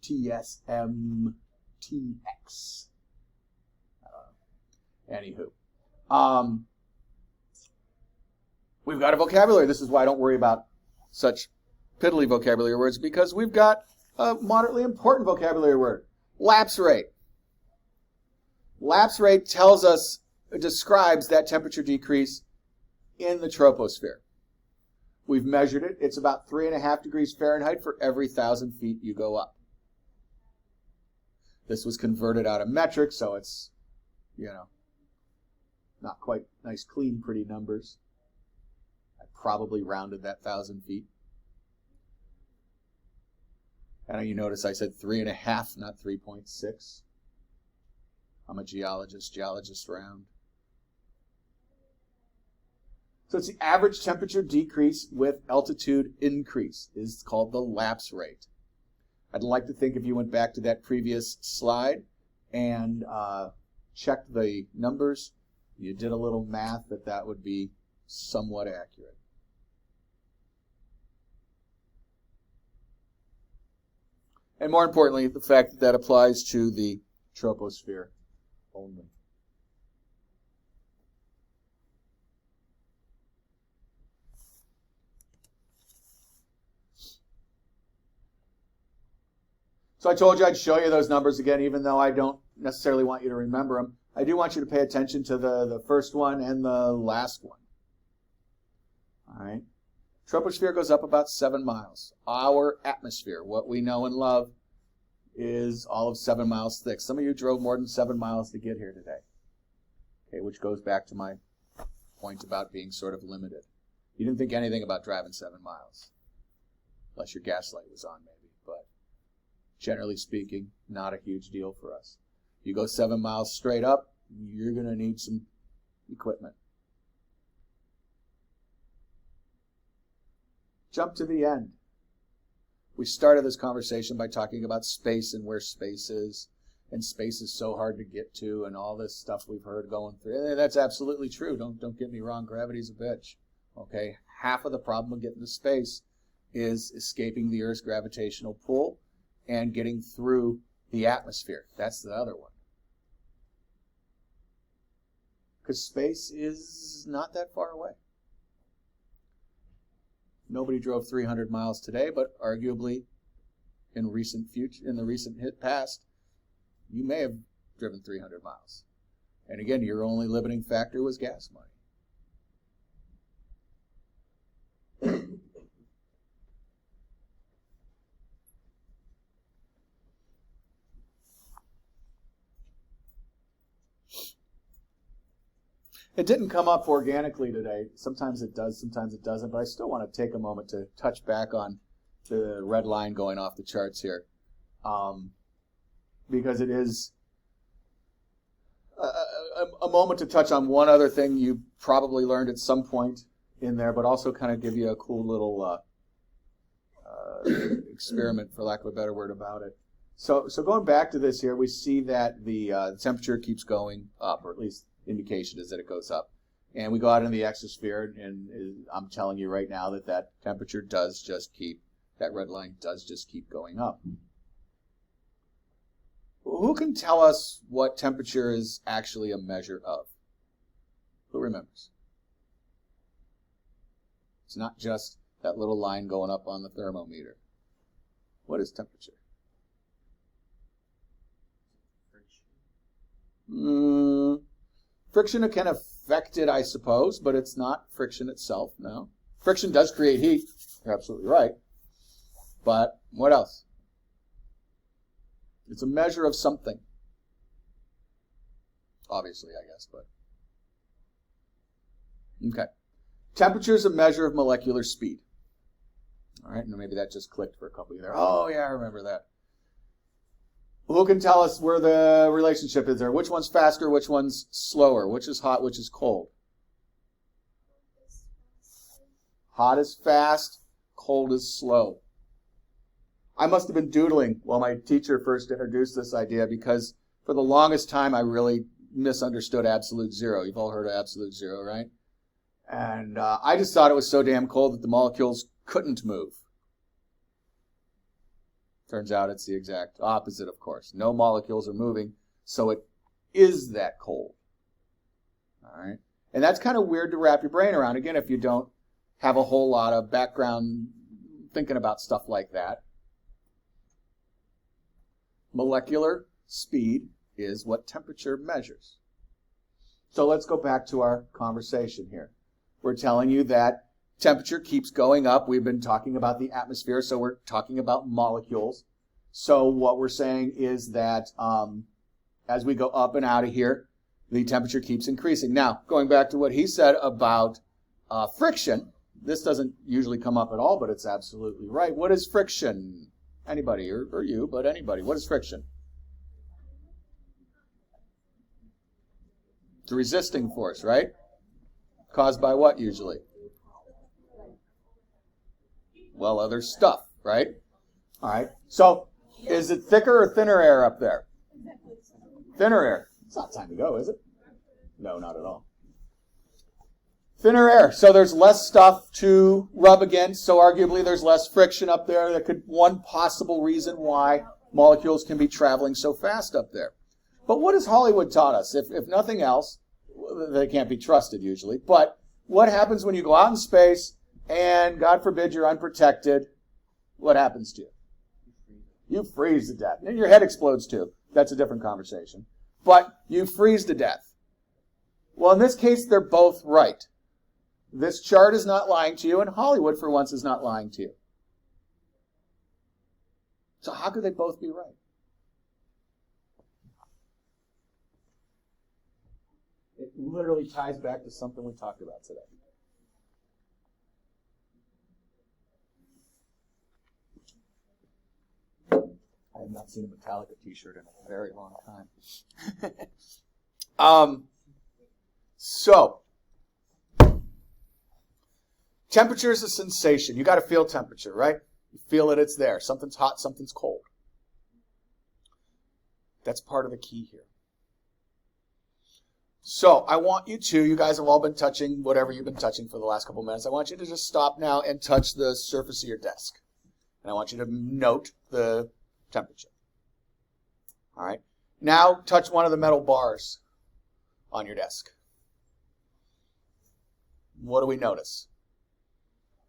S1: TSM, TX. Anywho. We've got a vocabulary. This is why I don't worry about such piddly vocabulary words, because we've got a moderately important vocabulary word. Lapse rate. Lapse rate tells us, describes that temperature decrease in the troposphere. We've measured it. It's about 3.5 degrees Fahrenheit for every 1,000 feet you go up. This was converted out of metric, so it's, not quite nice, clean, pretty numbers. I probably rounded that 1,000 feet. And you notice I said 3.5, not 3.6. I'm a geologist. Geologists round. So it's the average temperature decrease with altitude increase. Is called the lapse rate. I'd like to think if you went back to that previous slide and checked the numbers, you did a little math, that would be somewhat accurate. And more importantly, the fact that that applies to the troposphere only. So I told you I'd show you those numbers again, even though I don't necessarily want you to remember them. I do want you to pay attention to the first one and the last one. All right. Troposphere goes up about 7 miles. Our atmosphere, what we know and love, is all of 7 miles thick. Some of you drove more than 7 miles to get here today. Okay, which goes back to my point about being sort of limited. You didn't think anything about driving 7 miles, unless your gas light was on maybe. But generally speaking, not a huge deal for us. You go 7 miles straight up, you're going to need some equipment. Jump to the end. We started this conversation by talking about space and where space is, and space is so hard to get to, and all this stuff we've heard going through. And that's absolutely true. Don't get me wrong. Gravity's a bitch. Okay, half of the problem of getting to space is escaping the Earth's gravitational pull and getting through the atmosphere. That's the other one. Because space is not that far away. Nobody drove 300 miles today, but arguably in the recent past, you may have driven 300 miles. And again, your only limiting factor was gas money. It didn't come up organically today. Sometimes it does, sometimes it doesn't, but I still want to take a moment to touch back on the red line going off the charts here. Because it is a moment to touch on one other thing you probably learned at some point in there, but also kind of give you a cool little experiment, for lack of a better word, about it. So going back to this here, we see that the temperature keeps going up, or at least indication is that it goes up. And we go out into the exosphere, and I'm telling you right now that temperature does just keep, that red line does just keep going up. Who can tell us what temperature is actually a measure of? Who remembers? It's not just That little line going up on the thermometer. What is temperature? Friction can affect it, I suppose, but it's not friction itself, no. Friction does create heat. You're absolutely right. But what else? It's a measure of something. Obviously, I guess, but. Okay. Temperature is a measure of molecular speed. All right, and maybe that just clicked for a couple of you there. Oh, yeah, I remember that. Who can tell us where the relationship is there? Which one's faster, which one's slower? Which is hot, which is cold? Hot is fast, cold is slow. I must have been doodling while my teacher first introduced this idea, because for the longest time I really misunderstood absolute zero. You've all heard of absolute zero, right? And I just thought it was so damn cold that the molecules couldn't move. Turns out it's the exact opposite, of course. No molecules are moving, so it is that cold. All right? And that's kind of weird to wrap your brain around, again, if you don't have a whole lot of background thinking about stuff like that. Molecular speed is what temperature measures. So let's go back to our conversation here. We're telling you that temperature keeps going up. We've been talking about the atmosphere, so we're talking about molecules. So what we're saying is that as we go up and out of here, the temperature keeps increasing. Now, going back to what he said about friction, this doesn't usually come up at all, but it's absolutely right. What is friction? Anybody, or you, but anybody. What is friction? It's a resisting force, right? Caused by what usually? Well, other stuff, right? All right. So, is it thicker or thinner air up there? Thinner air. It's not time to go, is it? No, not at all. Thinner air. So there's less stuff to rub against, so arguably there's less friction up there. That could one possible reason why molecules can be traveling so fast up there. But what has Hollywood taught us? If nothing else, they can't be trusted usually, but what happens when you go out in space and, God forbid, you're unprotected? What happens to you? You freeze to death. And your head explodes too. That's a different conversation. But you freeze to death. Well, in this case, they're both right. This chart is not lying to you, and Hollywood, for once, is not lying to you. So how could they both be right? It literally ties back to something we talked about today. I have not seen a Metallica t-shirt in a very long time. So, temperature is a sensation. You got to feel temperature, right? You feel it, it's there. Something's hot, something's cold. That's part of the key here. So, I want you guys have all been touching whatever you've been touching for the last couple minutes. I want you to just stop now and touch the surface of your desk. And I want you to note the temperature. All right. Now touch one of the metal bars on your desk. What do we notice?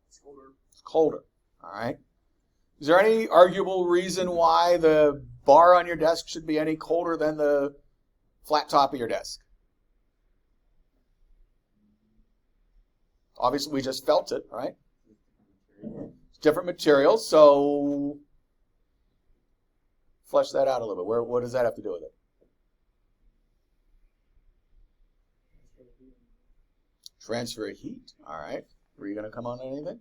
S3: It's colder.
S1: It's colder. All right. Is there any arguable reason why the bar on your desk should be any colder than the flat top of your desk? Obviously, we just felt it, right? It's different materials, so flesh that out a little bit. What does that have to do with it? Transfer of heat. All right. Were you going to come on anything?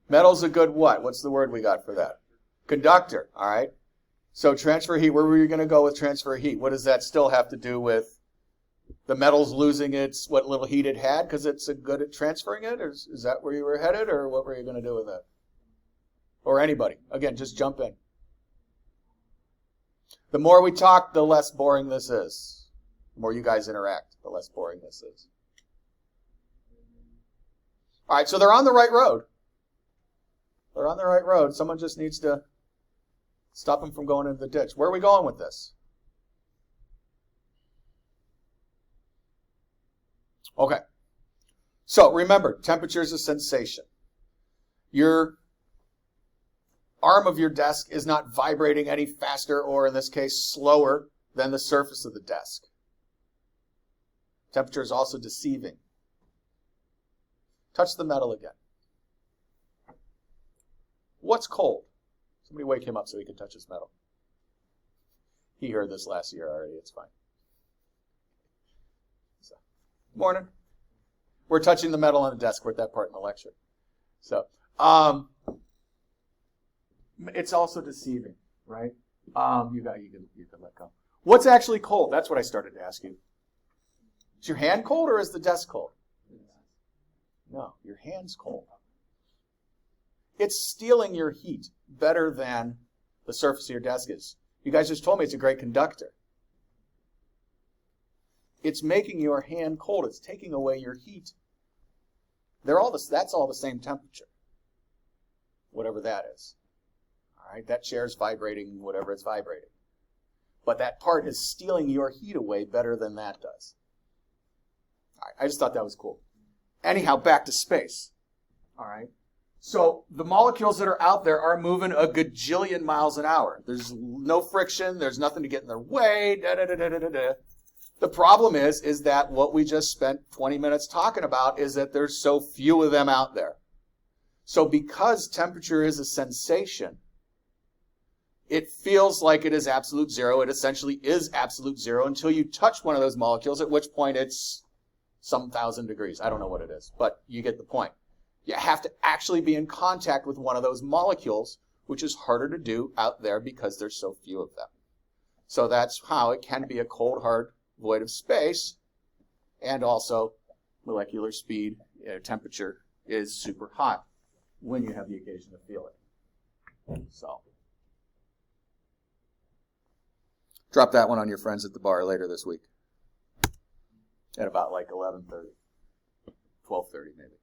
S1: Metal's a good what? What's the word we got for that? Conductor. All right. So transfer heat. Where were you going to go with transfer heat? What does that still have to do with the metal's losing its what little heat it had because it's good at transferring it? Or is that where you were headed, or what were you going to do with it? Or anybody? Again, just jump in. The more we talk, the less boring this is. The more you guys interact, the less boring this is. All right, so they're on the right road. They're on the right road. Someone just needs to stop them from going into the ditch. Where are we going with this? Okay. So remember, temperature is a sensation. Your arm of your desk is not vibrating any faster, or in this case, slower than the surface of the desk. Temperature is also deceiving. Touch the metal again. What's cold? Somebody wake him up so he can touch his metal. He heard this last year already. It's fine. So, morning. We're touching the metal on the desk. We're at that part in the lecture. So, it's also deceiving, right? You can let go. What's actually cold? That's what I started to ask you. Is your hand cold or is the desk cold? No, your hand's cold. It's stealing your heat better than the surface of your desk is. You guys just told me it's a great conductor. It's making your hand cold. It's taking away your heat. That's all the same temperature, whatever that is. All right, that chair's vibrating, whatever it's vibrating. But that part is stealing your heat away better than that does. All right, I just thought that was cool. Anyhow, back to space. All right. So the molecules that are out there are moving a gajillion miles an hour. There's no friction. There's nothing to get in their way. The problem is that what we just spent 20 minutes talking about is that there's so few of them out there. So because temperature is a sensation, it feels like it is absolute zero. It essentially is absolute zero until you touch one of those molecules, at which point it's some thousand degrees. I don't know what it is, but you get the point. You have to actually be in contact with one of those molecules, which is harder to do out there because there's so few of them. So that's how it can be a cold, hard void of space, and also molecular speed, temperature is super hot when you have the occasion to feel it. So drop that one on your friends at the bar later this week at about like 11:30, 12:30 maybe.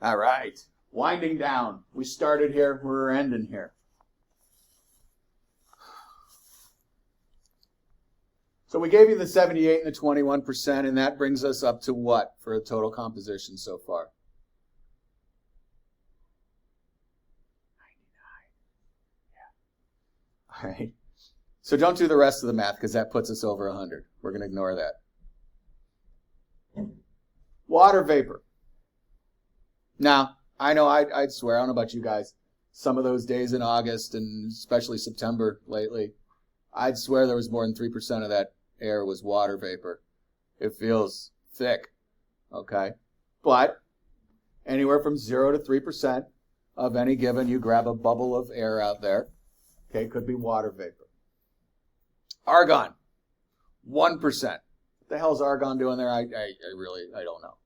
S1: All right, winding down. We started here, we're ending here. So we gave you the 78 and the 21%, and that brings us up to what for a total composition so far? 99. Yeah. All right. So don't do the rest of the math because that puts us over 100. We're going to ignore that. Water vapor. Now, I know I'd swear, I don't know about you guys, some of those days in August and especially September lately, I'd swear there was more than 3% of that air was water vapor. It feels thick, okay? But anywhere from 0 to 3% of any given, you grab a bubble of air out there, okay, could be water vapor. Argon, 1%. What the hell is argon doing there? I don't know.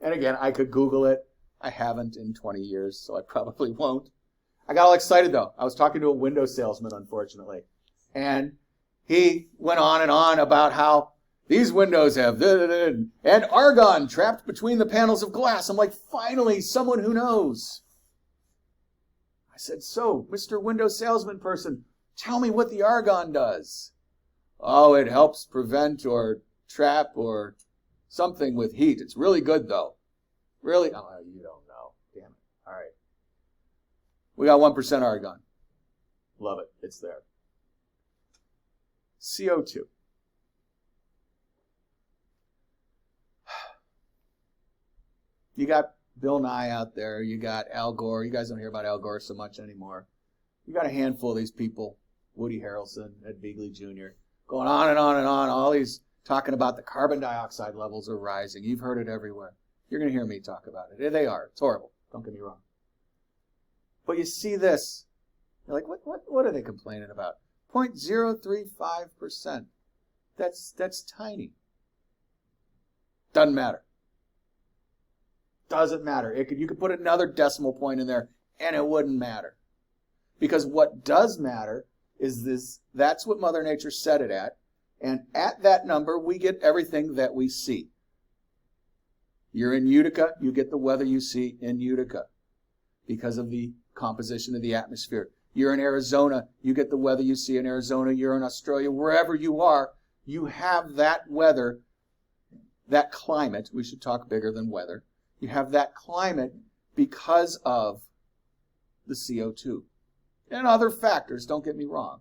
S1: And again, I could Google it. I haven't in 20 years, so I probably won't. I got all excited, though. I was talking to a window salesman, unfortunately. And he went on and on about how these windows have and argon trapped between the panels of glass. I'm like, finally, someone who knows. I said, so, Mr. Window Salesman person, tell me what the argon does. Oh, it helps prevent or trap or something with heat. It's really good, though. Really? Oh, you don't know. Damn it. All right. We got 1% argon. Love it. It's there. CO2. You got Bill Nye out there. You got Al Gore. You guys don't hear about Al Gore so much anymore. You got a handful of these people. Woody Harrelson, Ed Begley Jr. Going on and on and on. All these talking about the carbon dioxide levels are rising. You've heard it everywhere. You're going to hear me talk about it. They are. It's horrible. Don't get me wrong. But you see this. You're like, what are they complaining about? 0.035%. That's tiny. Doesn't matter. Doesn't matter. You could put another decimal point in there and it wouldn't matter. Because what does matter is this. That's what Mother Nature set it at. And at that number, we get everything that we see. You're in Utica, you get the weather you see in Utica because of the composition of the atmosphere. You're in Arizona, you get the weather you see in Arizona. You're in Australia, wherever you are, you have that weather, that climate. We should talk bigger than weather. You have that climate because of the CO2. And other factors, don't get me wrong.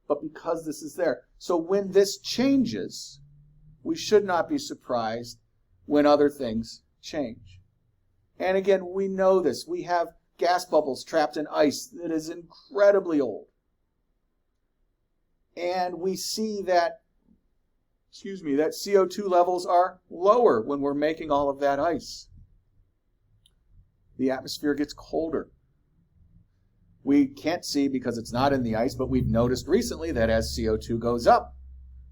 S1: But because this is there. So when this changes, we should not be surprised when other things change. And again, we know this. We have gas bubbles trapped in ice that is incredibly old. And we see that, that CO2 levels are lower when we're making all of that ice. The atmosphere gets colder. We can't see because it's not in the ice, but we've noticed recently that as CO2 goes up,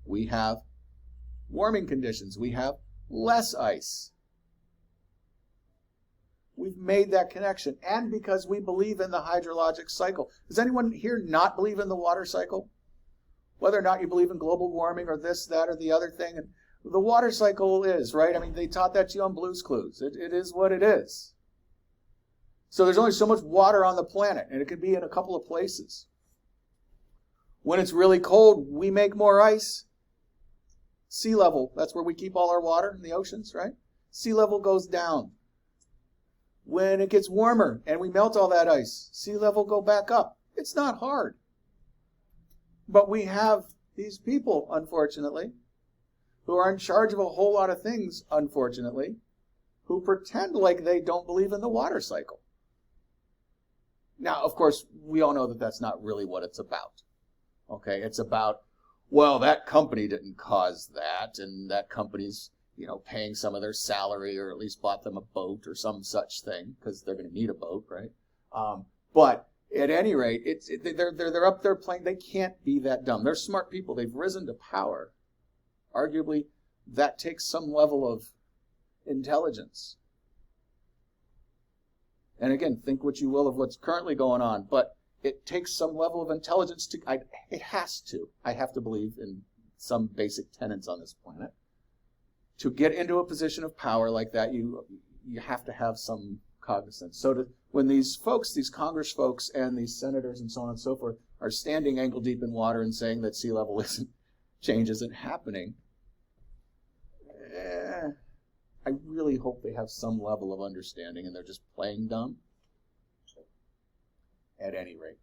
S1: we have warming conditions. We have less ice. We've made that connection. And because we believe in the hydrologic cycle. Does anyone here not believe in the water cycle? Whether or not you believe in global warming or this, that, or the other thing. And the water cycle is, right? I mean, they taught that to you on Blue's Clues. It is what it is. So there's only so much water on the planet, and it could be in a couple of places. When it's really cold, we make more ice. Sea level, that's where we keep all our water in the oceans, right? Sea level goes down. When it gets warmer and we melt all that ice, sea level go back up. It's not hard. But we have these people, unfortunately, who are in charge of a whole lot of things, unfortunately, who pretend like they don't believe in the water cycle. Now, of course, we all know that that's not really what it's about. Okay, it's about, well, that company didn't cause that, and that company's, paying some of their salary, or at least bought them a boat or some such thing, because they're going to need a boat, right? But at any rate, they're up there playing. They can't be that dumb. They're smart people. They've risen to power. Arguably, that takes some level of intelligence. And again, think what you will of what's currently going on, but it takes some level of intelligence to, it has to. I have to believe in some basic tenets on this planet. To get into a position of power like that, you have to have some cognizance. So when these folks, these Congress folks and these senators and so on and so forth, are standing ankle deep in water and saying that sea level change isn't happening, I really hope they have some level of understanding and they're just playing dumb. At any rate,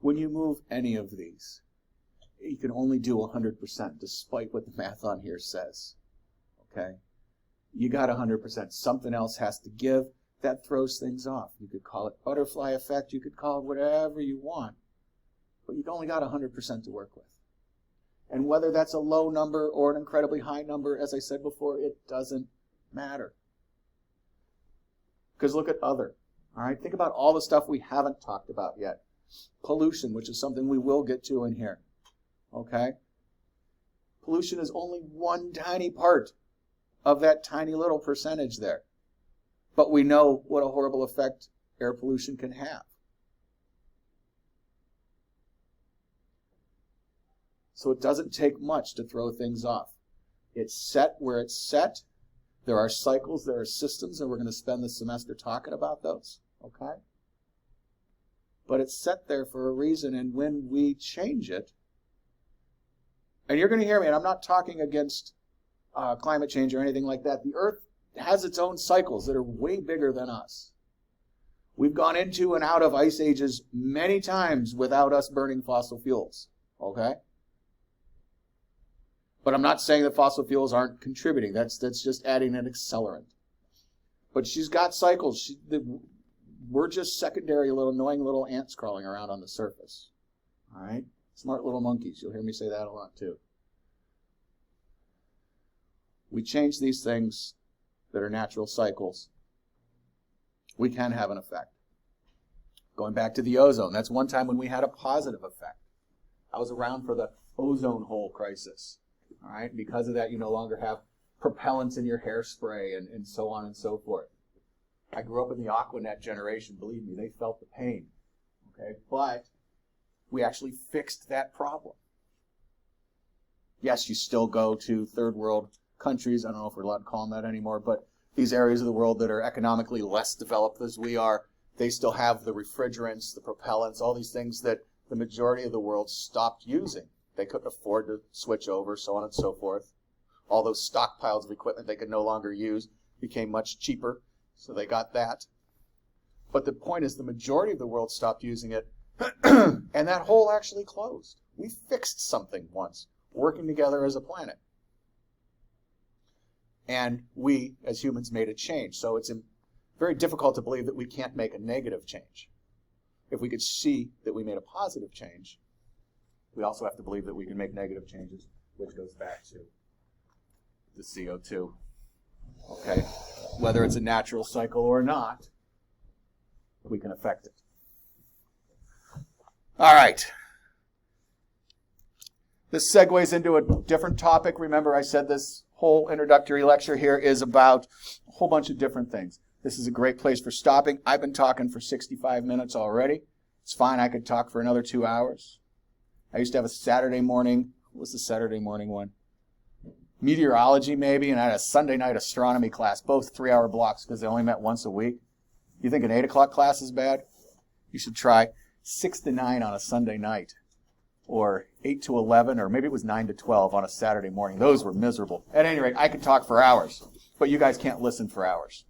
S1: when you move any of these, you can only do 100% despite what the math on here says. Okay? You got 100%. Something else has to give. That throws things off. You could call it butterfly effect. You could call it whatever you want. But you've only got 100% to work with. And whether that's a low number or an incredibly high number, as I said before, it doesn't matter. Because look at other. All right? Think about all the stuff we haven't talked about yet. Pollution, which is something we will get to in here. Okay? Pollution is only one tiny part of that tiny little percentage there. But we know what a horrible effect air pollution can have. So it doesn't take much to throw things off. It's set where it's set. There are cycles, there are systems, and we're going to spend the semester talking about those. Okay? But it's set there for a reason, and when we change it, and you're going to hear me, and I'm not talking against climate change or anything like that. The Earth has its own cycles that are way bigger than us. We've gone into and out of ice ages many times without us burning fossil fuels. Okay? But I'm not saying that fossil fuels aren't contributing. That's just adding an accelerant. But she's got cycles. We're just secondary little annoying little ants crawling around on the surface. All right? Smart little monkeys. You'll hear me say that a lot too. We change these things that are natural cycles. We can have an effect. Going back to the ozone, that's one time when we had a positive effect. I was around for the ozone hole crisis. All right? Because of that, you no longer have propellants in your hairspray and so on and so forth. I grew up in the Aquanet generation. Believe me, they felt the pain. Okay? But we actually fixed that problem. Yes, you still go to third world countries. I don't know if we're allowed to call them that anymore, but these areas of the world that are economically less developed as we are, they still have the refrigerants, the propellants, all these things that the majority of the world stopped using. They couldn't afford to switch over, so on and so forth. All those stockpiles of equipment they could no longer use became much cheaper, so they got that. But the point is the majority of the world stopped using it, and that hole actually closed. We fixed something once, working together as a planet. And we, as humans, made a change. So it's very difficult to believe that we can't make a negative change. If we could see that we made a positive change, we also have to believe that we can make negative changes, which goes back to the CO2. Okay? Whether it's a natural cycle or not, we can affect it. All right. This segues into a different topic. Remember, I said this whole introductory lecture here is about a whole bunch of different things. This is a great place for stopping. I've been talking for 65 minutes already. It's fine. I could talk for another 2 hours. I used to have a Saturday morning. What was the Saturday morning one? Meteorology, maybe, and I had a Sunday night astronomy class, both 3-hour blocks because they only met once a week. You think an 8 o'clock class is bad? You should try 6 to 9 on a Sunday night, or 8 to 11, or maybe it was 9 to 12 on a Saturday morning. Those were miserable. At any rate, I could talk for hours, but you guys can't listen for hours.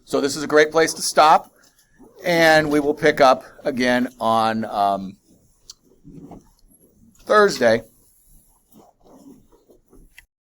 S1: So this is a great place to stop, and we will pick up again on Thursday.